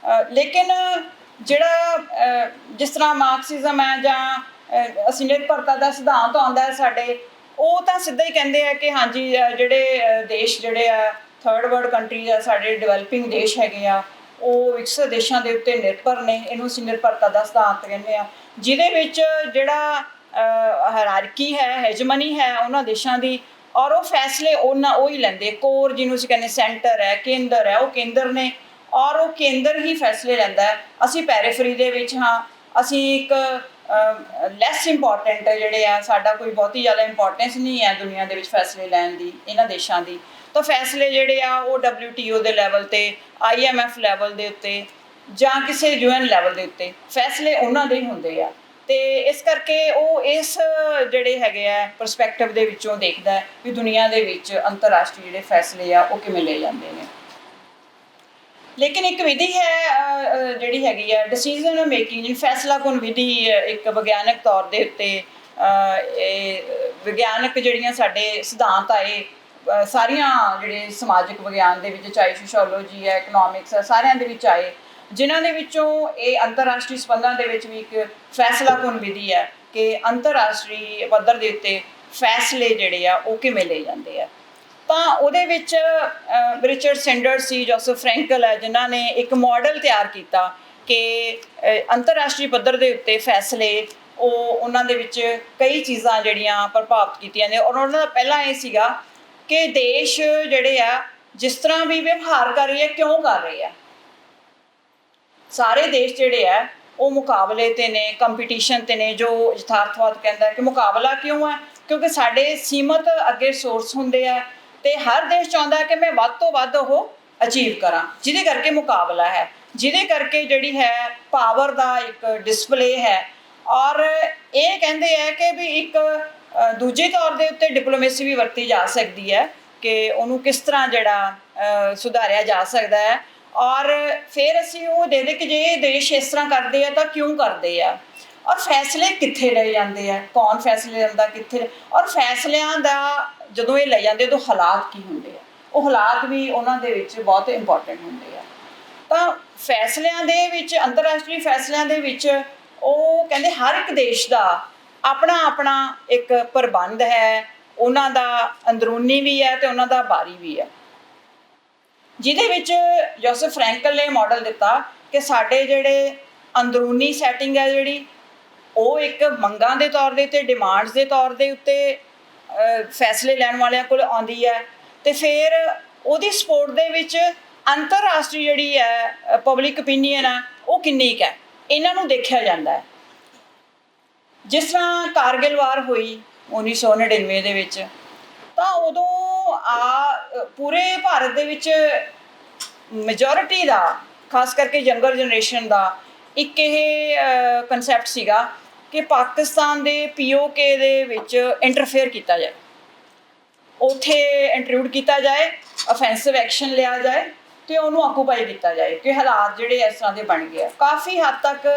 ਲੇਕਿਨ ਜਿਹੜਾ ਜਿਸ ਤਰ੍ਹਾਂ ਮਾਰਕਸਿਜ਼ਮ ਹੈ ਜਾਂ ਅਸੀਂ ਨਿਰਭਰਤਾ ਦਾ ਸਿਧਾਂਤ ਆਉਂਦਾ ਹੈ ਸਾਡੇ, ਉਹ ਤਾਂ ਸਿੱਧਾ ਹੀ ਕਹਿੰਦੇ ਆ ਕਿ ਹਾਂਜੀ ਜਿਹੜੇ ਦੇਸ਼ ਜਿਹੜੇ ਆ ਥਰਡ ਵਰਲਡ ਕੰਟਰੀਜ਼ ਆ, ਸਾਡੇ ਡਿਵੈਲਪਿੰਗ ਦੇਸ਼ ਹੈਗੇ ਆ, ਉਹ ਵਿਕਸਿਤ ਦੇਸ਼ਾਂ ਦੇ ਉੱਤੇ ਨਿਰਭਰ ਨੇ। ਇਹਨੂੰ ਅਸੀਂ ਨਿਰਭਰਤਾ ਦਾ ਸਿਧਾਂਤ ਕਹਿੰਦੇ ਆ, ਜਿਹਦੇ ਵਿੱਚ ਜਿਹੜਾ ਹਾਇਰਾਰਕੀ ਹੈ, ਹੈਜਮਨੀ ਹੈ ਉਹਨਾਂ ਦੇਸ਼ਾਂ ਦੀ, ਔਰ ਉਹ ਫੈਸਲੇ ਉਹ ਹੀ ਲੈਂਦੇ। ਕੋਰ ਜਿਹਨੂੰ ਅਸੀਂ ਕਹਿੰਦੇ ਸੈਂਟਰ ਹੈ, ਕੇਂਦਰ ਹੈ, ਉਹ ਕੇਂਦਰ ਨੇ, ਔਰ ਉਹ ਕੇਂਦਰ ਹੀ ਫੈਸਲੇ ਲੈਂਦਾ ਹੈ। ਅਸੀਂ ਪੈਰੀਫਰੀ ਦੇ ਵਿੱਚ ਹਾਂ, ਅਸੀਂ ਇੱਕ ਲੈਸ ਇੰਪੋਰਟੈਂਟ ਜਿਹੜੇ ਆ, ਸਾਡਾ ਕੋਈ ਬਹੁਤੀ ਜ਼ਿਆਦਾ ਇੰਪੋਰਟੈਂਸ ਨਹੀਂ ਹੈ ਦੁਨੀਆ ਦੇ ਵਿੱਚ ਫੈਸਲੇ ਲੈਣ ਦੀ ਇਹਨਾਂ ਦੇਸ਼ਾਂ ਦੀ। ਤਾਂ ਫੈਸਲੇ ਜਿਹੜੇ ਆ ਉਹ WTO ਦੇ ਲੈਵਲ 'ਤੇ, IMF ਲੈਵਲ ਦੇ ਉੱਤੇ ਜਾਂ ਕਿਸੇ UN ਲੈਵਲ ਦੇ ਉੱਤੇ ਫੈਸਲੇ ਉਹਨਾਂ ਦੇ ਹੀ ਹੁੰਦੇ ਆ। ਅਤੇ ਇਸ ਕਰਕੇ ਉਹ ਇਸ ਜਿਹੜੇ ਹੈਗੇ ਆ ਪਰਸਪੈਕਟਿਵ ਦੇ ਵਿੱਚੋਂ ਦੇਖਦਾ ਵੀ ਦੁਨੀਆ ਦੇ ਵਿੱਚ ਅੰਤਰਰਾਸ਼ਟਰੀ ਜਿਹੜੇ ਫੈਸਲੇ ਆ ਉਹ ਕਿਵੇਂ ਲਏ ਜਾਂਦੇ ਨੇ। ਲੇਕਿਨ ਇੱਕ ਵਿਧੀ ਹੈ ਜਿਹੜੀ ਹੈਗੀ ਆ ਡਿਸੀਜ਼ਨ ਮੇਕਿੰਗ, ਜਿਹਨੂੰ ਫੈਸਲਾਕੁਨ ਵਿਧੀ ਇੱਕ ਵਿਗਿਆਨਕ ਤੌਰ ਦੇ ਉੱਤੇ ਇਹ ਵਿਗਿਆਨਕ ਜਿਹੜੀਆਂ ਸਾਡੇ ਸਿਧਾਂਤ ਆਏ ਸਾਰੀਆਂ ਜਿਹੜੇ ਸਮਾਜਿਕ ਵਿਗਿਆਨ ਦੇ ਵਿੱਚ, ਚਾਹੇ ਸੋਸ਼ੋਲੋਜੀ ਹੈ, ਇਕਨੋਮਿਕਸ ਹੈ, ਸਾਰਿਆਂ ਦੇ ਵਿੱਚ ਆਏ, ਜਿਨ੍ਹਾਂ ਦੇ ਵਿੱਚੋਂ ਇਹ ਅੰਤਰਰਾਸ਼ਟਰੀ ਸੰਬੰਧਾਂ ਦੇ ਵਿੱਚ ਵੀ ਇੱਕ ਫੈਸਲਾਕੁਨ ਵਿਧੀ ਹੈ ਕਿ ਅੰਤਰਰਾਸ਼ਟਰੀ ਪੱਧਰ ਦੇ ਉੱਤੇ ਫੈਸਲੇ ਜਿਹੜੇ ਆ ਉਹ ਕਿਵੇਂ ਲਏ ਜਾਂਦੇ ਆ। ਤਾਂ ਉਹਦੇ ਵਿੱਚ ਰਿਚਰਡ ਸੈਂਡਰਸ ਸੀ, ਜੋਸਫ ਫਰੈਂਕਲ ਹੈ, ਜਿਨ੍ਹਾਂ ਨੇ ਇੱਕ ਮਾਡਲ ਤਿਆਰ ਕੀਤਾ ਕਿ ਅੰਤਰਰਾਸ਼ਟਰੀ ਪੱਧਰ ਦੇ ਉੱਤੇ ਫੈਸਲੇ ਉਹਨਾਂ ਦੇ ਵਿੱਚ ਕਈ ਚੀਜ਼ਾਂ ਜਿਹੜੀਆਂ ਪ੍ਰਭਾਵਿਤ ਕੀਤੀਆਂ ਨੇ। ਔਰ ਉਹਨਾਂ ਦਾ ਪਹਿਲਾ ਇਹ ਸੀਗਾ ਕਿ ਦੇਸ਼ ਜਿਹੜੇ ਆ ਜਿਸ ਤਰ੍ਹਾਂ ਵੀ ਵਿਵਹਾਰ ਕਰ ਰਹੇ ਆ, ਕਿਉਂ ਕਰ ਰਹੇ ਆ। ਸਾਰੇ ਦੇਸ਼ ਜਿਹੜੇ ਆ ਉਹ ਮੁਕਾਬਲੇ 'ਤੇ ਨੇ, ਕੰਪੀਟੀਸ਼ਨ 'ਤੇ ਨੇ। ਜੋ ਯਥਾਰਥਵਾਦ ਕਹਿੰਦਾ ਕਿ ਮੁਕਾਬਲਾ ਕਿਉਂ ਹੈ, ਕਿਉਂਕਿ ਸਾਡੇ ਸੀਮਤ ਅੱਗੇ ਸੋਰਸ ਹੁੰਦੇ ਆ ਅਤੇ ਹਰ ਦੇਸ਼ ਚਾਹੁੰਦਾ ਕਿ ਮੈਂ ਵੱਧ ਤੋਂ ਵੱਧ ਉਹ ਅਚੀਵ ਕਰਾਂ, ਜਿਹਦੇ ਕਰਕੇ ਮੁਕਾਬਲਾ ਹੈ, ਜਿਹਦੇ ਕਰਕੇ ਜਿਹੜੀ ਹੈ ਪਾਵਰ ਦਾ ਇੱਕ ਡਿਸਪਲੇ ਹੈ। ਔਰ ਇਹ ਕਹਿੰਦੇ ਹੈ ਕਿ ਵੀ ਇੱਕ ਦੂਜੇ ਤੌਰ ਦੇ ਉੱਤੇ ਡਿਪਲੋਮੇਸੀ ਵੀ ਵਰਤੀ ਜਾ ਸਕਦੀ ਹੈ ਕਿ ਉਹਨੂੰ ਕਿਸ ਤਰ੍ਹਾਂ ਜਿਹੜਾ ਸੁਧਾਰਿਆ ਜਾ ਸਕਦਾ ਹੈ। ਔਰ ਫਿਰ ਅਸੀਂ ਉਹ ਦੇਖਦੇ ਕਿ ਜੇ ਇਹ ਦੇਸ਼ ਇਸ ਤਰ੍ਹਾਂ ਕਰਦੇ ਆ ਤਾਂ ਕਿਉਂ ਕਰਦੇ ਆ, ਔਰ ਫੈਸਲੇ ਕਿੱਥੇ ਲਏ ਜਾਂਦੇ ਆ, ਕੌਣ ਫੈਸਲੇ ਲੈਂਦਾ ਕਿੱਥੇ, ਔਰ ਫੈਸਲਿਆਂ ਦਾ ਜਦੋਂ ਇਹ ਲੈ ਜਾਂਦੇ ਉਦੋਂ ਹਾਲਾਤ ਕੀ ਹੁੰਦੇ ਆ, ਉਹ ਹਾਲਾਤ ਵੀ ਉਹਨਾਂ ਦੇ ਵਿੱਚ ਬਹੁਤ ਇੰਪੋਰਟੈਂਟ ਹੁੰਦੇ ਆ। ਤਾਂ ਫੈਸਲਿਆਂ ਦੇ ਵਿੱਚ, ਅੰਤਰਰਾਸ਼ਟਰੀ ਫੈਸਲਿਆਂ ਦੇ ਵਿੱਚ ਉਹ ਕਹਿੰਦੇ ਹਰ ਇੱਕ ਦੇਸ਼ ਦਾ ਆਪਣਾ ਆਪਣਾ ਇੱਕ ਪ੍ਰਬੰਧ ਹੈ, ਉਹਨਾਂ ਦਾ ਅੰਦਰੂਨੀ ਵੀ ਹੈ ਅਤੇ ਉਹਨਾਂ ਦਾ ਬਾਹਰੀ ਵੀ ਹੈ, ਜਿਹਦੇ ਵਿੱਚ ਜੋਸਫ ਫਰੈਂਕਲ ਨੇ ਮਾਡਲ ਦਿੱਤਾ ਕਿ ਸਾਡੇ ਜਿਹੜੇ ਅੰਦਰੂਨੀ ਸੈਟਿੰਗ ਹੈ ਜਿਹੜੀ ਉਹ ਇੱਕ ਮੰਗਾਂ ਦੇ ਤੌਰ ਦੇ ਉੱਤੇ, ਡਿਮਾਂਡਸ ਦੇ ਤੌਰ ਦੇ ਉੱਤੇ ਫੈਸਲੇ ਲੈਣ ਵਾਲਿਆਂ ਕੋਲ ਆਉਂਦੀ ਹੈ, ਅਤੇ ਫਿਰ ਉਹਦੀ ਸਪੋਰਟ ਦੇ ਵਿੱਚ ਅੰਤਰਰਾਸ਼ਟਰੀ ਜਿਹੜੀ ਹੈ ਪਬਲਿਕ ਓਪੀਨੀਅਨ ਆ ਉਹ ਕਿੰਨੀ ਕੁ ਹੈ, ਇਹਨਾਂ ਨੂੰ ਦੇਖਿਆ ਜਾਂਦਾ ਹੈ। ਜਿਸ ਤਰ੍ਹਾਂ ਕਾਰਗਿਲ ਵਾਰ ਹੋਈ 1999 ਦੇ ਵਿੱਚ, ਤਾਂ ਉਦੋਂ ਪੂਰੇ ਭਾਰਤ ਦੇ ਵਿੱਚ ਮੈਜੋਰਿਟੀ ਦਾ, ਖਾਸ ਕਰਕੇ ਯੰਗਰ ਜਨਰੇਸ਼ਨ ਦਾ ਇੱਕ ਇਹ ਕਨਸੈਪਟ ਸੀਗਾ ਕਿ ਪਾਕਿਸਤਾਨ ਦੇ POK ਦੇ ਵਿੱਚ ਇੰਟਰਫੇਅਰ ਕੀਤਾ ਜਾਏ, ਉੱਥੇ ਇੰਟਰੂਡ ਕੀਤਾ ਜਾਏ, ਅਫੈਂਸਿਵ ਐਕਸ਼ਨ ਲਿਆ ਜਾਏ ਅਤੇ ਉਹਨੂੰ ਆਕੂਪਾਈ ਕੀਤਾ ਜਾਏ, ਕਿ ਹਾਲਾਤ ਜਿਹੜੇ ਇਸ ਤਰ੍ਹਾਂ ਦੇ ਬਣ ਗਏ ਆ। ਕਾਫੀ ਹੱਦ ਤੱਕ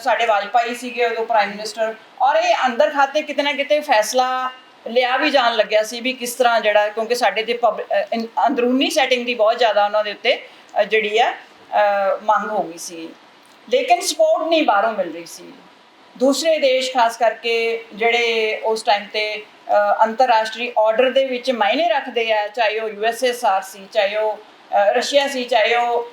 ਸਾਡੇ ਵਾਜਪਾਈ ਸੀਗੇ ਉਦੋਂ ਪ੍ਰਾਈਮ ਮਿਨਿਸਟਰ, ਔਰ ਇਹ ਅੰਦਰ ਖਾਤੇ ਕਿਤੇ ਨਾ ਕਿਤੇ ਫੈਸਲਾ ਲਿਆ ਵੀ ਜਾਣ ਲੱਗਿਆ ਸੀ ਵੀ ਕਿਸ ਤਰ੍ਹਾਂ ਜਿਹੜਾ, ਕਿਉਂਕਿ ਸਾਡੇ ਤੇ ਅੰਦਰੂਨੀ ਸੈਟਿੰਗ ਦੀ ਬਹੁਤ ਜ਼ਿਆਦਾ ਉਹਨਾਂ ਦੇ ਉੱਤੇ ਜਿਹੜੀ ਆ ਮੰਗ ਹੋ ਗਈ ਸੀ, ਲੇਕਿਨ ਸਪੋਰਟ ਨਹੀਂ ਬਾਹਰੋਂ ਮਿਲ ਰਹੀ ਸੀ। ਦੂਸਰੇ ਦੇਸ਼ ਖਾਸ ਕਰਕੇ ਜਿਹੜੇ ਉਸ ਟਾਈਮ 'ਤੇ ਅੰਤਰਰਾਸ਼ਟਰੀ ਆਰਡਰ ਦੇ ਵਿੱਚ ਮਾਇਨੇ ਰੱਖਦੇ ਆ, ਚਾਹੇ ਉਹ USSR ਸੀ, ਚਾਹੇ ਉਹ ਰਸ਼ੀਆ ਸੀ, ਚਾਹੇ ਉਹ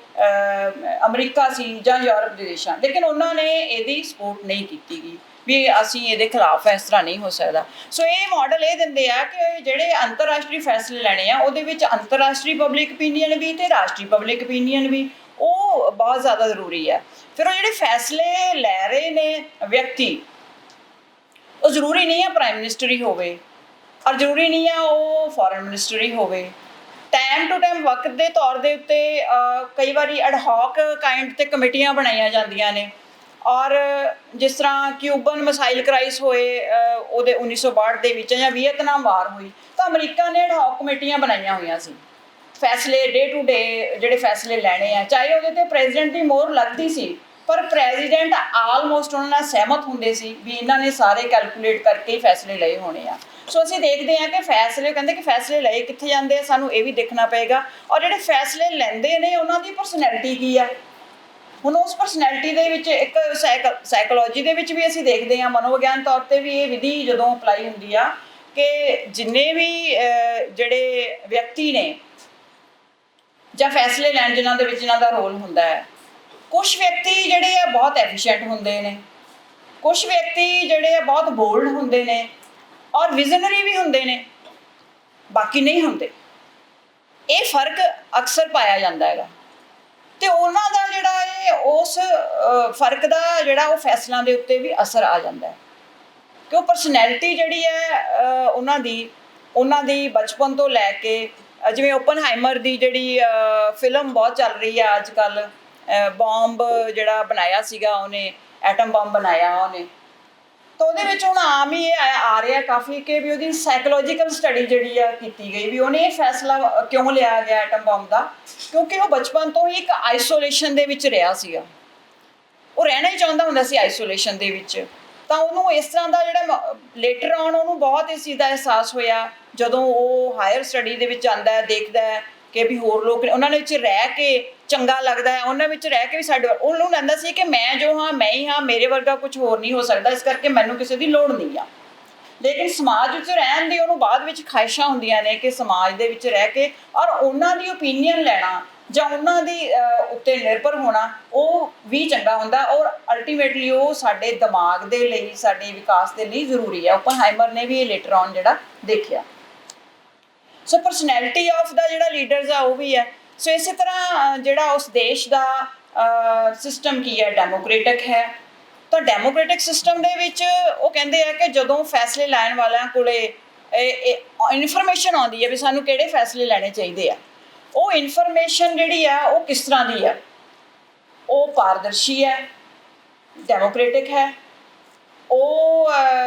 ਅਮਰੀਕਾ ਸੀ ਜਾਂ ਯੂਰਪ ਦੇ ਦੇਸ਼ਾਂ, ਲੇਕਿਨ ਉਹਨਾਂ ਨੇ ਇਹਦੀ ਸਪੋਰਟ ਨਹੀਂ ਕੀਤੀ ਗਈ ਵੀ ਅਸੀਂ ਇਹਦੇ ਖਿਲਾਫ ਇਸ ਤਰ੍ਹਾਂ ਨਹੀਂ ਹੋ ਸਕਦਾ। ਸੋ ਇਹ ਮਾਡਲ ਇਹ ਦਿੰਦੇ ਆ ਕਿ ਜਿਹੜੇ ਅੰਤਰਰਾਸ਼ਟਰੀ ਫੈਸਲੇ ਲੈਣੇ ਆ ਉਹਦੇ ਵਿੱਚ ਅੰਤਰਰਾਸ਼ਟਰੀ ਪਬਲਿਕ ਓਪੀਨੀਅਨ ਵੀ ਅਤੇ ਰਾਸ਼ਟਰੀ ਪਬਲਿਕ ਓਪੀਨੀਅਨ ਵੀ ਉਹ ਬਹੁਤ ਜ਼ਿਆਦਾ ਜ਼ਰੂਰੀ ਹੈ। ਫਿਰ ਉਹ ਜਿਹੜੇ ਫੈਸਲੇ ਲੈ ਰਹੇ ਨੇ ਵਿਅਕਤੀ, ਉਹ ਜ਼ਰੂਰੀ ਨਹੀਂ ਹੈ ਪ੍ਰਾਈਮ ਮਿਨਿਸਟਰ ਹੀ ਹੋਵੇ, ਔਰ ਜ਼ਰੂਰੀ ਨਹੀਂ ਹੈ ਉਹ ਫੋਰਨ ਮਿਨਿਸਟਰ ਹੀ ਹੋਵੇ। ਟਾਈਮ ਟੂ ਟਾਈਮ ਵਕਤ ਦੇ ਤੌਰ ਦੇ ਉੱਤੇ ਕਈ ਵਾਰੀ ਐਡਹੌਕ ਕਾਇੰਡ 'ਤੇ ਕਮੇਟੀਆਂ ਬਣਾਈਆਂ ਜਾਂਦੀਆਂ ਨੇ, ਔਰ ਜਿਸ ਤਰ੍ਹਾਂ ਕਿਊਬਨ ਮਿਸਾਈਲ ਕ੍ਰਾਈਸ ਹੋਏ ਉਹਦੇ 1962 ਦੇ ਵਿੱਚ, ਜਾਂ ਵੀਅਤਨਾਮ ਵਾਰ ਹੋਈ, ਤਾਂ ਅਮਰੀਕਾ ਨੇ ਐਡਹੌਕ ਕਮੇਟੀਆਂ ਬਣਾਈਆਂ ਹੋਈਆਂ ਸੀ ਫੈਸਲੇ ਡੇ ਟੂ ਡੇ ਜਿਹੜੇ ਫੈਸਲੇ ਲੈਣੇ ਆ, ਚਾਹੇ ਉਹਦੇ 'ਤੇ ਪ੍ਰੈਜ਼ੀਡੈਂਟ ਦੀ ਮੋਹਰ ਲੱਗਦੀ ਸੀ, ਪਰ ਪ੍ਰੈਜ਼ੀਡੈਂਟ ਆਲਮੋਸਟ ਉਹਨਾਂ ਨਾਲ ਸਹਿਮਤ ਹੁੰਦੇ ਸੀ ਵੀ ਇਹਨਾਂ ਨੇ ਸਾਰੇ ਕੈਲਕੂਲੇਟ ਕਰਕੇ ਹੀ ਫੈਸਲੇ ਲਏ ਹੋਣੇ ਆ। ਸੋ ਅਸੀਂ ਦੇਖਦੇ ਹਾਂ ਕਿ ਫੈਸਲੇ, ਕਹਿੰਦੇ ਕਿ ਫੈਸਲੇ ਲਏ ਕਿੱਥੇ ਜਾਂਦੇ ਆ, ਸਾਨੂੰ ਇਹ ਵੀ ਦੇਖਣਾ ਪਏਗਾ, ਔਰ ਜਿਹੜੇ ਫੈਸਲੇ ਲੈਂਦੇ ਨੇ ਉਹਨਾਂ ਦੀ ਪਰਸਨੈਲਿਟੀ ਕੀ ਆ। ਹੁਣ ਉਸ ਪਰਸਨੈਲਿਟੀ ਦੇ ਵਿੱਚ ਇੱਕ ਸਾਈਕੋਲੋਜੀ ਦੇ ਵਿੱਚ ਵੀ ਅਸੀਂ ਦੇਖਦੇ ਹਾਂ, ਮਨੋਵਿਗਿਆਨ ਤੌਰ 'ਤੇ ਵੀ ਇਹ ਵਿਧੀ ਜਦੋਂ ਅਪਲਾਈ ਹੁੰਦੀ ਆ ਕਿ ਜਿੰਨੇ ਵੀ ਜਿਹੜੇ ਵਿਅਕਤੀ ਨੇ ਜਾਂ ਫੈਸਲੇ ਲੈਣ ਜਿਨ੍ਹਾਂ ਦੇ ਵਿੱਚ ਇਹਨਾਂ ਦਾ ਰੋਲ ਹੁੰਦਾ ਹੈ, ਕੁਛ ਵਿਅਕਤੀ ਜਿਹੜੇ ਆ ਬਹੁਤ ਐਫੀਸ਼ੀਐਂਟ ਹੁੰਦੇ ਨੇ, ਕੁਛ ਵਿਅਕਤੀ ਜਿਹੜੇ ਆ ਬਹੁਤ ਬੋਲਡ ਹੁੰਦੇ ਨੇ ਔਰ ਵਿਜ਼ਨਰੀ ਵੀ ਹੁੰਦੇ ਨੇ, ਬਾਕੀ ਨਹੀਂ ਹੁੰਦੇ। ਇਹ ਫਰਕ ਅਕਸਰ ਪਾਇਆ ਜਾਂਦਾ ਹੈਗਾ, ਅਤੇ ਉਹਨਾਂ ਦਾ ਜਿਹੜਾ ਇਹ ਉਸ ਫਰਕ ਦਾ ਜਿਹੜਾ ਉਹ ਫੈਸਲਿਆਂ ਦੇ ਉੱਤੇ ਵੀ ਅਸਰ ਆ ਜਾਂਦਾ ਹੈ, ਕਿ ਉਹ ਪਰਸਨੈਲਿਟੀ ਜਿਹੜੀ ਹੈ ਉਹਨਾਂ ਦੀ ਬਚਪਨ ਤੋਂ ਲੈ ਕੇ, ਜਿਵੇਂ ਓਪਨਹਾਈਮਰ ਦੀ ਜਿਹੜੀ ਫਿਲਮ ਬਹੁਤ ਚੱਲ ਰਹੀ ਆ ਅੱਜ ਕੱਲ੍ਹ, ਬੰਬ ਜਿਹੜਾ ਬਣਾਇਆ ਸੀਗਾ ਉਹਨੇ, ਐਟਮ ਬੰਬ ਬਣਾਇਆ ਉਹਨੇ, ਤਾਂ ਉਹਦੇ ਵਿੱਚ ਹੁਣ ਆਮ ਹੀ ਇਹ ਆ ਰਿਹਾ ਕਾਫੀ ਕਿ ਵੀ ਉਹਦੀ ਸਾਈਕੋਲੋਜੀਕਲ ਸਟੱਡੀ ਜਿਹੜੀ ਆ ਕੀਤੀ ਗਈ ਵੀ ਉਹਨੇ ਇਹ ਫੈਸਲਾ ਕਿਉਂ ਲਿਆ ਗਿਆ ਐਟਮ ਬੰਬ ਦਾ, ਕਿਉਂਕਿ ਉਹ ਬਚਪਨ ਤੋਂ ਹੀ ਇੱਕ ਆਈਸੋਲੇਸ਼ਨ ਦੇ ਵਿੱਚ ਰਿਹਾ ਸੀਗਾ, ਉਹ ਰਹਿਣਾ ਹੀ ਚਾਹੁੰਦਾ ਹੁੰਦਾ ਸੀ ਆਈਸੋਲੇਸ਼ਨ ਦੇ ਵਿੱਚ। ਤਾਂ ਉਹਨੂੰ ਇਸ ਤਰ੍ਹਾਂ ਦਾ ਜਿਹੜਾ ਲੇਟਰ ਆਨ ਉਹਨੂੰ ਬਹੁਤ ਇਸ ਚੀਜ਼ ਦਾ ਅਹਿਸਾਸ ਹੋਇਆ ਜਦੋਂ ਉਹ ਹਾਇਰ ਸਟੱਡੀ ਦੇ ਵਿੱਚ ਆਉਂਦਾ ਹੈ, ਦੇਖਦਾ ਹੈ ਕਿ ਵੀ ਹੋਰ ਲੋਕ ਉਹਨਾਂ ਦੇ ਵਿੱਚ ਰਹਿ ਕੇ ਚੰਗਾ ਲੱਗਦਾ ਹੈ, ਉਹਨਾਂ ਵਿੱਚ ਰਹਿ ਕੇ ਵੀ ਸਾਡੇ ਉਹਨੂੰ ਲੈਂਦਾ ਸੀ ਕਿ ਮੈਂ ਜੋ ਹਾਂ ਮੈਂ ਹੀ ਹਾਂ, ਮੇਰੇ ਵਰਗਾ ਕੁਝ ਹੋਰ ਨਹੀਂ ਹੋ ਸਕਦਾ, ਇਸ ਕਰਕੇ ਮੈਨੂੰ ਕਿਸੇ ਦੀ ਲੋੜ ਨਹੀਂ ਆ। ਲੇਕਿਨ ਸਮਾਜ ਵਿੱਚ ਰਹਿਣ ਦੀ ਉਹਨੂੰ ਬਾਅਦ ਵਿੱਚ ਖਾਹਿਸ਼ਾਂ ਹੁੰਦੀਆਂ ਨੇ ਕਿ ਸਮਾਜ ਦੇ ਵਿੱਚ ਰਹਿ ਕੇ ਔਰ ਉਹਨਾਂ ਦੀ ਓਪੀਨੀਅਨ ਲੈਣਾ ਜਾਂ ਉਹਨਾਂ ਦੀ ਉੱਤੇ ਨਿਰਭਰ ਹੋਣਾ ਉਹ ਵੀ ਚੰਗਾ ਹੁੰਦਾ, ਔਰ ਅਲਟੀਮੇਟਲੀ ਉਹ ਸਾਡੇ ਦਿਮਾਗ ਦੇ ਲਈ, ਸਾਡੇ ਵਿਕਾਸ ਦੇ ਲਈ ਜ਼ਰੂਰੀ ਹੈ। ਓਪਨਹਾਈਮਰ ਨੇ ਵੀ ਇਹ ਲੇਟਰ ਔਨ ਜਿਹੜਾ ਦੇਖਿਆ। ਸੋ ਪਰਸਨੈਲਿਟੀ ਆਫ ਦਾ ਜਿਹੜਾ ਲੀਡਰਸ ਆ ਉਹ ਵੀ ਹੈ। ਸੋ ਇਸੇ ਤਰ੍ਹਾਂ ਜਿਹੜਾ ਉਸ ਦੇਸ਼ ਦਾ ਸਿਸਟਮ ਕੀ ਹੈ, ਡੈਮੋਕ੍ਰੇਟਿਕ ਹੈ। ਤਾਂ ਡੈਮੋਕ੍ਰੇਟਿਕ ਸਿਸਟਮ ਦੇ ਵਿੱਚ ਉਹ ਕਹਿੰਦੇ ਆ ਕਿ ਜਦੋਂ ਫੈਸਲੇ ਲੈਣ ਵਾਲਿਆਂ ਕੋਲੇ ਇਨਫੋਰਮੇਸ਼ਨ ਆਉਂਦੀ ਹੈ ਵੀ ਸਾਨੂੰ ਕਿਹੜੇ ਫੈਸਲੇ ਲੈਣੇ ਚਾਹੀਦੇ ਆ, ਉਹ ਇਨਫੋਰਮੇਸ਼ਨ ਜਿਹੜੀ ਆ ਉਹ ਕਿਸ ਤਰ੍ਹਾਂ ਦੀ ਆ, ਉਹ ਪਾਰਦਰਸ਼ੀ ਹੈ, ਡੈਮੋਕ੍ਰੇਟਿਕ ਹੈ, ਉਹ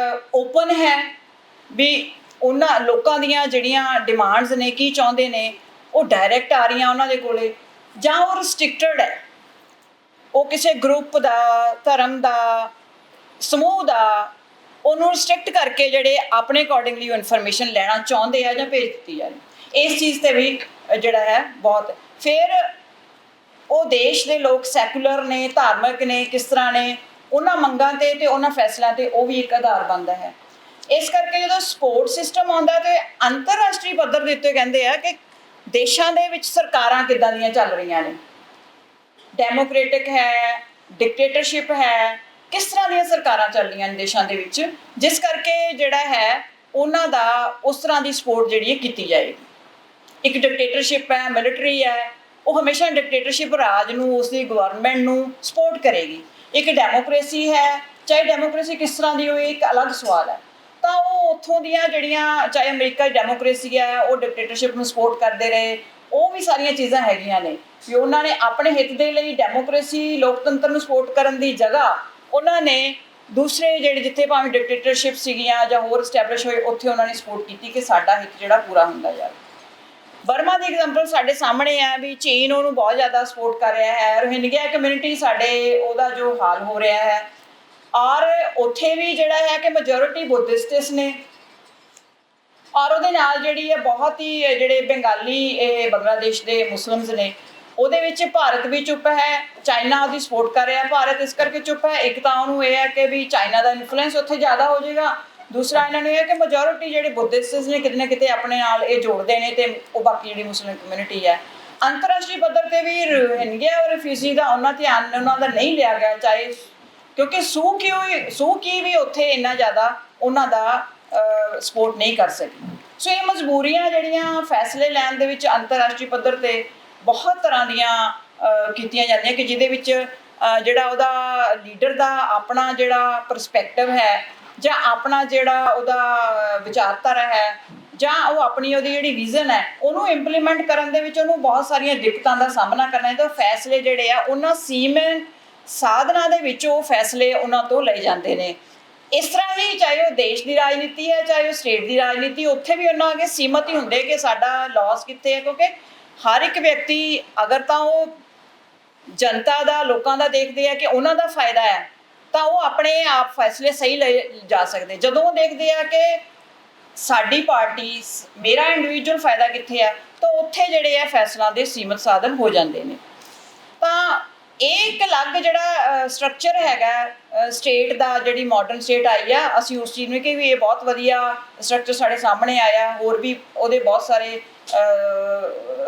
ਓਪਨ ਹੈ ਵੀ ਉਹਨਾਂ ਲੋਕਾਂ ਦੀਆਂ ਜਿਹੜੀਆਂ ਡਿਮਾਂਡਸ ਨੇ, ਕੀ ਚਾਹੁੰਦੇ ਨੇ, ਉਹ ਡਾਇਰੈਕਟ ਆ ਰਹੀਆਂ ਉਹਨਾਂ ਦੇ ਕੋਲੇ, ਜਾਂ ਉਹ ਰਿਸਟ੍ਰਿਕਟਡ ਹੈ, ਉਹ ਕਿਸੇ ਗਰੁੱਪ ਦਾ, ਧਰਮ ਦਾ, ਸਮੂਹ ਦਾ, ਉਹਨੂੰ ਰਿਸਟ੍ਰਿਕਟ ਕਰਕੇ ਜਿਹੜੇ ਆਪਣੇ ਅਕੋਰਡਿੰਗਲੀ ਉਹ ਇਨਫੋਰਮੇਸ਼ਨ ਲੈਣਾ ਚਾਹੁੰਦੇ ਆ ਜਾਂ ਭੇਜ ਦਿੱਤੀ ਜਾਂਦੀ। ਇਸ ਚੀਜ਼ 'ਤੇ ਵੀ ਜਿਹੜਾ ਹੈ ਬਹੁਤ। ਫਿਰ ਉਹ ਦੇਸ਼ ਦੇ ਲੋਕ ਸੈਕੂਲਰ ਨੇ, ਧਾਰਮਿਕ ਨੇ, ਕਿਸ ਤਰ੍ਹਾਂ ਨੇ, ਉਹਨਾਂ ਮੰਗਾਂ 'ਤੇ ਉਹਨਾਂ ਫੈਸਲਿਆਂ 'ਤੇ ਉਹ ਵੀ ਇੱਕ ਆਧਾਰ ਬਣਦਾ ਹੈ। ਇਸ ਕਰਕੇ ਜਦੋਂ ਸਪੋਰਟ ਸਿਸਟਮ ਆਉਂਦਾ ਤਾਂ ਅੰਤਰਰਾਸ਼ਟਰੀ ਪੱਧਰ ਦੇ ਉੱਤੇ ਕਹਿੰਦੇ ਆ ਕਿ ਦੇਸ਼ਾਂ ਦੇ ਵਿੱਚ ਸਰਕਾਰਾਂ ਕਿੱਦਾਂ ਦੀਆਂ ਚੱਲ ਰਹੀਆਂ ਨੇ, ਡੈਮੋਕ੍ਰੇਟਿਕ ਹੈ, ਡਿਕਟੇਟਰਸ਼ਿਪ ਹੈ, ਕਿਸ ਤਰ੍ਹਾਂ ਦੀਆਂ ਸਰਕਾਰਾਂ ਚੱਲ ਰਹੀਆਂ ਨੇ ਦੇਸ਼ਾਂ ਦੇ ਵਿੱਚ, ਜਿਸ ਕਰਕੇ ਜਿਹੜਾ ਹੈ ਉਹਨਾਂ ਦਾ ਉਸ ਤਰ੍ਹਾਂ ਦੀ ਸਪੋਰਟ ਜਿਹੜੀ ਹੈ ਕੀਤੀ ਜਾਏਗੀ। ਇੱਕ ਡਿਕਟੇਟਰਸ਼ਿਪ ਹੈ, ਮਿਲਟਰੀ ਹੈ, ਉਹ ਹਮੇਸ਼ਾ ਡਿਕਟੇਟਰਸ਼ਿਪ ਰਾਜ ਨੂੰ, ਉਸ ਦੀ ਗਵਰਨਮੈਂਟ ਨੂੰ ਸਪੋਰਟ ਕਰੇਗੀ। ਇੱਕ ਡੈਮੋਕ੍ਰੇਸੀ ਹੈ, ਚਾਹੇ ਡੈਮੋਕ੍ਰੇਸੀ ਕਿਸ ਤਰ੍ਹਾਂ ਦੀ ਹੋਏ, ਇੱਕ ਅਲੱਗ ਸਵਾਲ ਹੈ। ਤਾਂ ਉਹ ਉੱਥੋਂ ਦੀਆਂ ਜਿਹੜੀਆਂ, ਚਾਹੇ ਅਮਰੀਕਾ ਦੀ ਡੈਮੋਕ੍ਰੇਸੀ ਹੈ, ਉਹ ਡਿਕਟੇਟਰਸ਼ਿਪ ਨੂੰ ਸਪੋਰਟ ਕਰਦੇ ਰਹੇ, ਉਹ ਵੀ ਸਾਰੀਆਂ ਚੀਜ਼ਾਂ ਹੈਗੀਆਂ ਨੇ ਵੀ ਉਹਨਾਂ ਨੇ ਆਪਣੇ ਹਿੱਤ ਦੇ ਲਈ ਡੈਮੋਕ੍ਰੇਸੀ, ਲੋਕਤੰਤਰ ਨੂੰ ਸਪੋਰਟ ਕਰਨ ਦੀ ਜਗ੍ਹਾ ਉਹਨਾਂ ਨੇ ਦੂਸਰੇ ਜਿਹੜੇ ਜਿੱਥੇ ਭਾਵੇਂ ਡਿਕਟੇਟਰਸ਼ਿਪ ਸੀਗੀਆਂ ਜਾਂ ਹੋਰ ਸਟੈਬਲਿਸ਼ ਹੋਏ, ਉੱਥੇ ਉਹਨਾਂ ਨੇ ਸਪੋਰਟ ਕੀਤੀ ਕਿ ਸਾਡਾ ਹਿੱਤ ਜਿਹੜਾ ਪੂਰਾ ਹੁੰਦਾ ਜਾਵੇ। ਬਰਮਾ ਦੀ ਐਗਜ਼ਾਮਪਲ ਸਾਡੇ ਸਾਹਮਣੇ ਹੈ ਵੀ ਚੀਨ ਉਹਨੂੰ ਬਹੁਤ ਜ਼ਿਆਦਾ ਸਪੋਰਟ ਕਰ ਰਿਹਾ ਹੈ, ਰੋਹਿੰਗਿਆ ਕਮਿਊਨਿਟੀ ਸਾਡੇ ਉਹਦਾ ਜੋ ਹਾਲ ਹੋ ਰਿਹਾ ਹੈ, ਔਰ ਉੱਥੇ ਵੀ ਜਿਹੜਾ ਹੈ ਕਿ ਮੈਜੋਰਿਟੀ ਬੁੱਧਿਸਟਸ ਨੇ, ਔਰ ਉਹਦੇ ਨਾਲ ਜਿਹੜੀ ਹੈ ਬਹੁਤ ਹੀ ਜਿਹੜੇ ਬੰਗਾਲੀ, ਇਹ ਬੰਗਲਾਦੇਸ਼ ਦੇ ਮੁਸਲਿਮਸ ਨੇ, ਉਹਦੇ ਵਿੱਚ ਭਾਰਤ ਵੀ ਚੁੱਪ ਹੈ, ਚਾਈਨਾ ਉਹਦੀ ਸਪੋਰਟ ਕਰ ਰਿਹਾ। ਭਾਰਤ ਇਸ ਕਰਕੇ ਚੁੱਪ ਹੈ, ਇੱਕ ਤਾਂ ਉਹਨੂੰ ਇਹ ਹੈ ਕਿ ਵੀ ਚਾਈਨਾ ਦਾ ਇਨਫਲੂਐਂਸ ਉੱਥੇ ਜ਼ਿਆਦਾ ਹੋ ਜਾਏਗਾ, ਦੂਸਰਾ ਇਹਨਾਂ ਨੂੰ ਇਹ ਹੈ ਕਿ ਮੈਜੋਰਿਟੀ ਜਿਹੜੇ ਬੁੱਧਿਸਟਸ ਨੇ ਕਿਤੇ ਨਾ ਕਿਤੇ ਆਪਣੇ ਨਾਲ ਇਹ ਜੋੜਦੇ ਨੇ, ਅਤੇ ਉਹ ਬਾਕੀ ਜਿਹੜੀ ਮੁਸਲਿਮ ਕਮਿਊਨਿਟੀ ਹੈ। ਅੰਤਰਰਾਸ਼ਟਰੀ ਪੱਧਰ 'ਤੇ ਵੀ ਰੋਹਿੰਗਿਆ ਔਰ ਰਿਫਿਊਜੀ ਦਾ ਉਹਨਾਂ ਧਿਆਨ ਉਹਨਾਂ ਦਾ ਨਹੀਂ ਲਿਆ ਗਿਆ, ਚਾਹੇ ਕਿਉਂਕਿ ਸੂ ਕੀ ਵੀ ਉੱਥੇ ਇੰਨਾ ਜ਼ਿਆਦਾ ਉਹਨਾਂ ਦਾ ਸਪੋਰਟ ਨਹੀਂ ਕਰ ਸਕੀ। ਸੋ ਇਹ ਮਜਬੂਰੀਆਂ ਜਿਹੜੀਆਂ ਫੈਸਲੇ ਲੈਣ ਦੇ ਵਿੱਚ ਅੰਤਰਰਾਸ਼ਟਰੀ ਪੱਧਰ 'ਤੇ ਬਹੁਤ ਤਰ੍ਹਾਂ ਦੀਆਂ ਕੀਤੀਆਂ ਜਾਂਦੀਆਂ ਕਿ ਜਿਹਦੇ ਵਿੱਚ ਜਿਹੜਾ ਉਹਦਾ ਲੀਡਰ ਦਾ ਆਪਣਾ ਜਿਹੜਾ ਪਰਸਪੈਕਟਿਵ ਹੈ, ਜਾਂ ਆਪਣਾ ਜਿਹੜਾ ਉਹਦਾ ਵਿਚਾਰਧਾਰਾ ਹੈ, ਜਾਂ ਉਹ ਆਪਣੀ ਉਹਦੀ ਜਿਹੜੀ ਵਿਜ਼ਨ ਹੈ, ਉਹਨੂੰ ਇੰਪਲੀਮੈਂਟ ਕਰਨ ਦੇ ਵਿੱਚ ਉਹਨੂੰ ਬਹੁਤ ਸਾਰੀਆਂ ਦਿੱਕਤਾਂ ਦਾ ਸਾਹਮਣਾ ਕਰਨਾ ਚਾਹੀਦਾ। ਫੈਸਲੇ ਜਿਹੜੇ ਆ ਉਹਨਾਂ ਸੀਮਿਤ ਸਾਧਨਾਂ ਦੇ ਵਿੱਚ ਉਹ ਫੈਸਲੇ ਉਹਨਾਂ ਤੋਂ ਲਏ ਜਾਂਦੇ ਨੇ। ਇਸ ਤਰ੍ਹਾਂ ਹੀ ਚਾਹੇ ਉਹ ਦੇਸ਼ ਦੀ ਰਾਜਨੀਤੀ ਹੈ, ਚਾਹੇ ਉਹ ਸਟੇਟ ਦੀ ਰਾਜਨੀਤੀ, ਉੱਥੇ ਵੀ ਉਹਨਾਂ ਅੱਗੇ ਸੀਮਤ ਹੀ ਹੁੰਦੇ ਕਿ ਸਾਡਾ ਲਾਸ ਕਿੱਥੇ ਹੈ, ਕਿਉਂਕਿ ਹਰ ਇੱਕ ਵਿਅਕਤੀ ਅਗਰ ਤਾਂ ਉਹ ਜਨਤਾ ਦਾ, ਲੋਕਾਂ ਦਾ ਦੇਖਦੇ ਆ ਕਿ ਉਹਨਾਂ ਦਾ ਫਾਇਦਾ ਹੈ, ਤਾਂ ਉਹ ਆਪਣੇ ਆਪ ਫੈਸਲੇ ਸਹੀ ਲਏ ਜਾ ਸਕਦੇ। ਜਦੋਂ ਉਹ ਦੇਖਦੇ ਆ ਕਿ ਸਾਡੀ ਪਾਰਟੀ, ਮੇਰਾ ਇੰਡੀਵਿਜੂਅਲ ਫਾਇਦਾ ਕਿੱਥੇ ਆ, ਤਾਂ ਉੱਥੇ ਜਿਹੜੇ ਆ ਫੈਸਲਾਂ ਦੇ ਸੀਮਤ ਸਾਧਨ ਹੋ ਜਾਂਦੇ ਨੇ। ਤਾਂ ਇਹ ਇੱਕ ਅਲੱਗ ਜਿਹੜਾ ਸਟਰਕਚਰ ਹੈਗਾ ਸਟੇਟ ਦਾ, ਜਿਹੜੀ ਮਾਡਰਨ ਸਟੇਟ ਆਈ ਆ, ਅਸੀਂ ਉਸ ਚੀਜ਼ ਨੂੰ ਕਿ ਵੀ ਇਹ ਬਹੁਤ ਵਧੀਆ ਸਟਰਕਚਰ ਸਾਡੇ ਸਾਹਮਣੇ ਆਇਆ। ਹੋਰ ਵੀ ਉਹਦੇ ਬਹੁਤ ਸਾਰੇ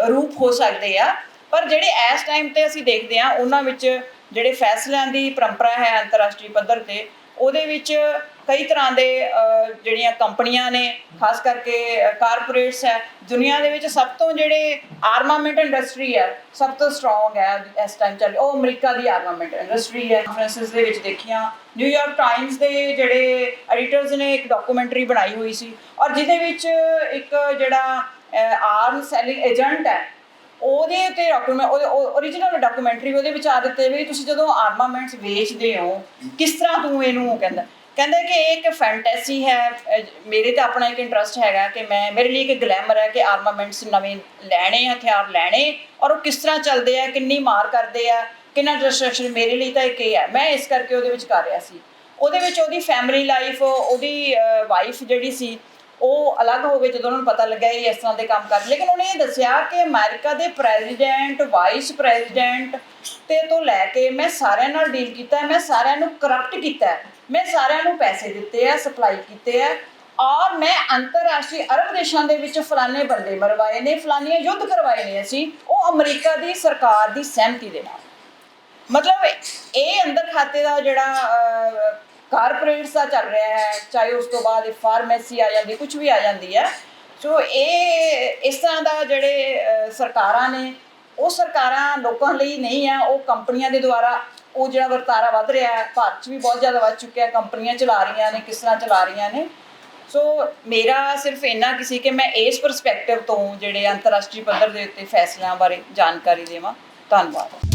ਰੂਪ ਹੋ ਸਕਦੇ ਆ, ਪਰ ਜਿਹੜੇ ਇਸ ਟਾਈਮ 'ਤੇ ਅਸੀਂ ਦੇਖਦੇ ਹਾਂ ਉਹਨਾਂ ਵਿੱਚ ਜਿਹੜੇ ਫੈਸਲਿਆਂ ਦੀ ਪਰੰਪਰਾ ਹੈ ਅੰਤਰਰਾਸ਼ਟਰੀ ਪੱਧਰ 'ਤੇ, ਉਹਦੇ ਵਿੱਚ ਕਈ ਤਰ੍ਹਾਂ ਦੇ ਜਿਹੜੀਆਂ ਕੰਪਨੀਆਂ ਨੇ, ਖਾਸ ਕਰਕੇ ਕਾਰਪੋਰੇਟਸ ਹੈ, ਦੁਨੀਆ ਦੇ ਵਿੱਚ ਸਭ ਤੋਂ ਜਿਹੜੇ ਆਰਮਾਮੈਂਟ ਇੰਡਸਟਰੀ ਹੈ ਸਭ ਤੋਂ ਸਟਰੋਂਗ ਹੈ ਇਸ ਟਾਈਮ ਚੱਲ, ਉਹ ਅਮਰੀਕਾ ਦੀ ਆਰਮਾਮੈਂਟ ਇੰਡਸਟਰੀ ਹੈ। ਕਾਨਫਰੰਸਿਸ ਦੇ ਵਿੱਚ ਦੇਖੀਆਂ, ਨਿਊਯਾਰਕ ਟਾਈਮਸ ਦੇ ਜਿਹੜੇ ਐਡੀਟਰਸ ਨੇ ਇੱਕ ਡਾਕੂਮੈਂਟਰੀ ਬਣਾਈ ਹੋਈ ਸੀ, ਔਰ ਜਿਹਦੇ ਵਿੱਚ ਇੱਕ ਜਿਹੜਾ ਆਰਮ ਸੈਲਿੰਗ ਏਜੰਟ ਹੈ ਉਹਦੇ ਉੱਤੇ ਓਰੀਜਨਲ ਡਾਕੂਮੈਂਟਰੀ ਉਹਦੇ ਵਿੱਚ ਆ ਦਿੱਤੇ ਵੀ ਤੁਸੀਂ ਜਦੋਂ ਆਰਮਾਮੈਂਟਸ ਵੇਚਦੇ ਹੋ ਕਿਸ ਤਰ੍ਹਾਂ ਤੂੰ ਇਹਨੂੰ ਕਹਿੰਦਾ ਕਿ ਇਹ ਇੱਕ ਫੈਂਟੈਸੀ ਹੈ। ਮੇਰੇ ਤਾਂ ਆਪਣਾ ਇੱਕ ਇੰਟਰਸਟ ਹੈਗਾ ਕਿ ਮੇਰੇ ਲਈ ਇੱਕ ਗਲੈਮਰ ਹੈ ਕਿ ਆਰਮਾਮੈਂਟਸ ਨਵੇਂ ਲੈਣੇ, ਹਥਿਆਰ ਲੈਣੇ, ਔਰ ਉਹ ਕਿਸ ਤਰ੍ਹਾਂ ਚੱਲਦੇ ਆ, ਕਿੰਨੀ ਮਾਰ ਕਰਦੇ ਆ, ਕਿੰਨਾ ਡਿਸਟਰਕਸ਼ਨ। ਮੇਰੇ ਲਈ ਤਾਂ ਇੱਕ ਇਹ ਹੈ, ਮੈਂ ਇਸ ਕਰਕੇ ਉਹਦੇ ਵਿੱਚ ਕਰ ਰਿਹਾ ਸੀ। ਉਹਦੇ ਵਿੱਚ ਉਹਦੀ ਫੈਮਿਲੀ ਲਾਈਫ, ਉਹਦੀ ਵਾਈਫ ਜਿਹੜੀ ਸੀ ਉਹ ਅਲੱਗ ਹੋ ਗਏ ਜਦੋਂ ਉਹਨਾਂ ਨੂੰ ਪਤਾ ਲੱਗਿਆ ਇਹ ਇਸ ਤਰ੍ਹਾਂ ਦੇ ਕੰਮ ਕਰ। ਲੇਕਿਨ ਉਹਨੇ ਇਹ ਦੱਸਿਆ ਕਿ ਅਮਰੀਕਾ ਦੇ ਪ੍ਰੈਜ਼ੀਡੈਂਟ, ਵਾਈਸ ਪ੍ਰੈਜ਼ੀਡੈਂਟ ਤੇ ਤੋਂ ਲੈ ਕੇ ਮੈਂ ਸਾਰਿਆਂ ਨਾਲ ਡੀਲ ਕੀਤਾ, ਮੈਂ ਸਾਰਿਆਂ ਨੂੰ ਕਰਪਟ ਕੀਤਾ, ਮੈਂ ਸਾਰਿਆਂ ਨੂੰ ਪੈਸੇ ਦਿੱਤੇ ਆ, ਸਪਲਾਈ ਕੀਤੇ ਆ, ਔਰ ਮੈਂ ਅੰਤਰਰਾਸ਼ਟਰੀ ਅਰਬ ਦੇਸ਼ਾਂ ਦੇ ਵਿੱਚ ਫਲਾਣੇ ਬੰਦੇ ਮਰਵਾਏ ਨੇ, ਫਲਾਣੀਆਂ ਯੁੱਧ ਕਰਵਾਏ ਨੇ ਅਸੀਂ, ਉਹ ਅਮਰੀਕਾ ਦੀ ਸਰਕਾਰ ਦੀ ਸਹਿਮਤੀ ਦੇ ਨਾਲ। ਮਤਲਬ ਇਹ ਅੰਦਰ ਖਾਤੇ ਦਾ ਜਿਹੜਾ ਕਾਰਪੋਰੇਟਸ ਦਾ ਚੱਲ ਰਿਹਾ ਹੈ, ਚਾਹੇ ਉਸ ਤੋਂ ਬਾਅਦ ਫਾਰਮੇਸੀ ਆ ਜਾਂਦੀ, ਕੁਛ ਵੀ ਆ ਜਾਂਦੀ ਹੈ। ਸੋ ਇਹ ਇਸ ਤਰ੍ਹਾਂ ਦਾ ਜਿਹੜੇ ਸਰਕਾਰਾਂ ਨੇ, ਉਹ ਸਰਕਾਰਾਂ ਲੋਕਾਂ ਲਈ ਨਹੀਂ ਹੈ, ਉਹ ਕੰਪਨੀਆਂ ਦੇ ਦੁਆਰਾ ਉਹ ਜਿਹੜਾ ਵਰਤਾਰਾ ਵੱਧ ਰਿਹਾ ਹੈ। ਭਾਰਤ 'ਚ ਵੀ ਬਹੁਤ ਜ਼ਿਆਦਾ ਵੱਧ ਚੁੱਕਿਆ, ਕੰਪਨੀਆਂ ਚਲਾ ਰਹੀਆਂ ਨੇ, ਕਿਸ ਤਰ੍ਹਾਂ ਚਲਾ ਰਹੀਆਂ ਨੇ। ਸੋ ਮੇਰਾ ਸਿਰਫ ਇੰਨਾ ਕੁ ਸੀ ਕਿ ਮੈਂ ਇਸ ਪਰਸਪੈਕਟਿਵ ਤੋਂ ਜਿਹੜੇ ਅੰਤਰਰਾਸ਼ਟਰੀ ਪੱਧਰ ਦੇ ਉੱਤੇ ਫੈਸਲਿਆਂ ਬਾਰੇ ਜਾਣਕਾਰੀ ਦੇਵਾਂ। ਧੰਨਵਾਦ।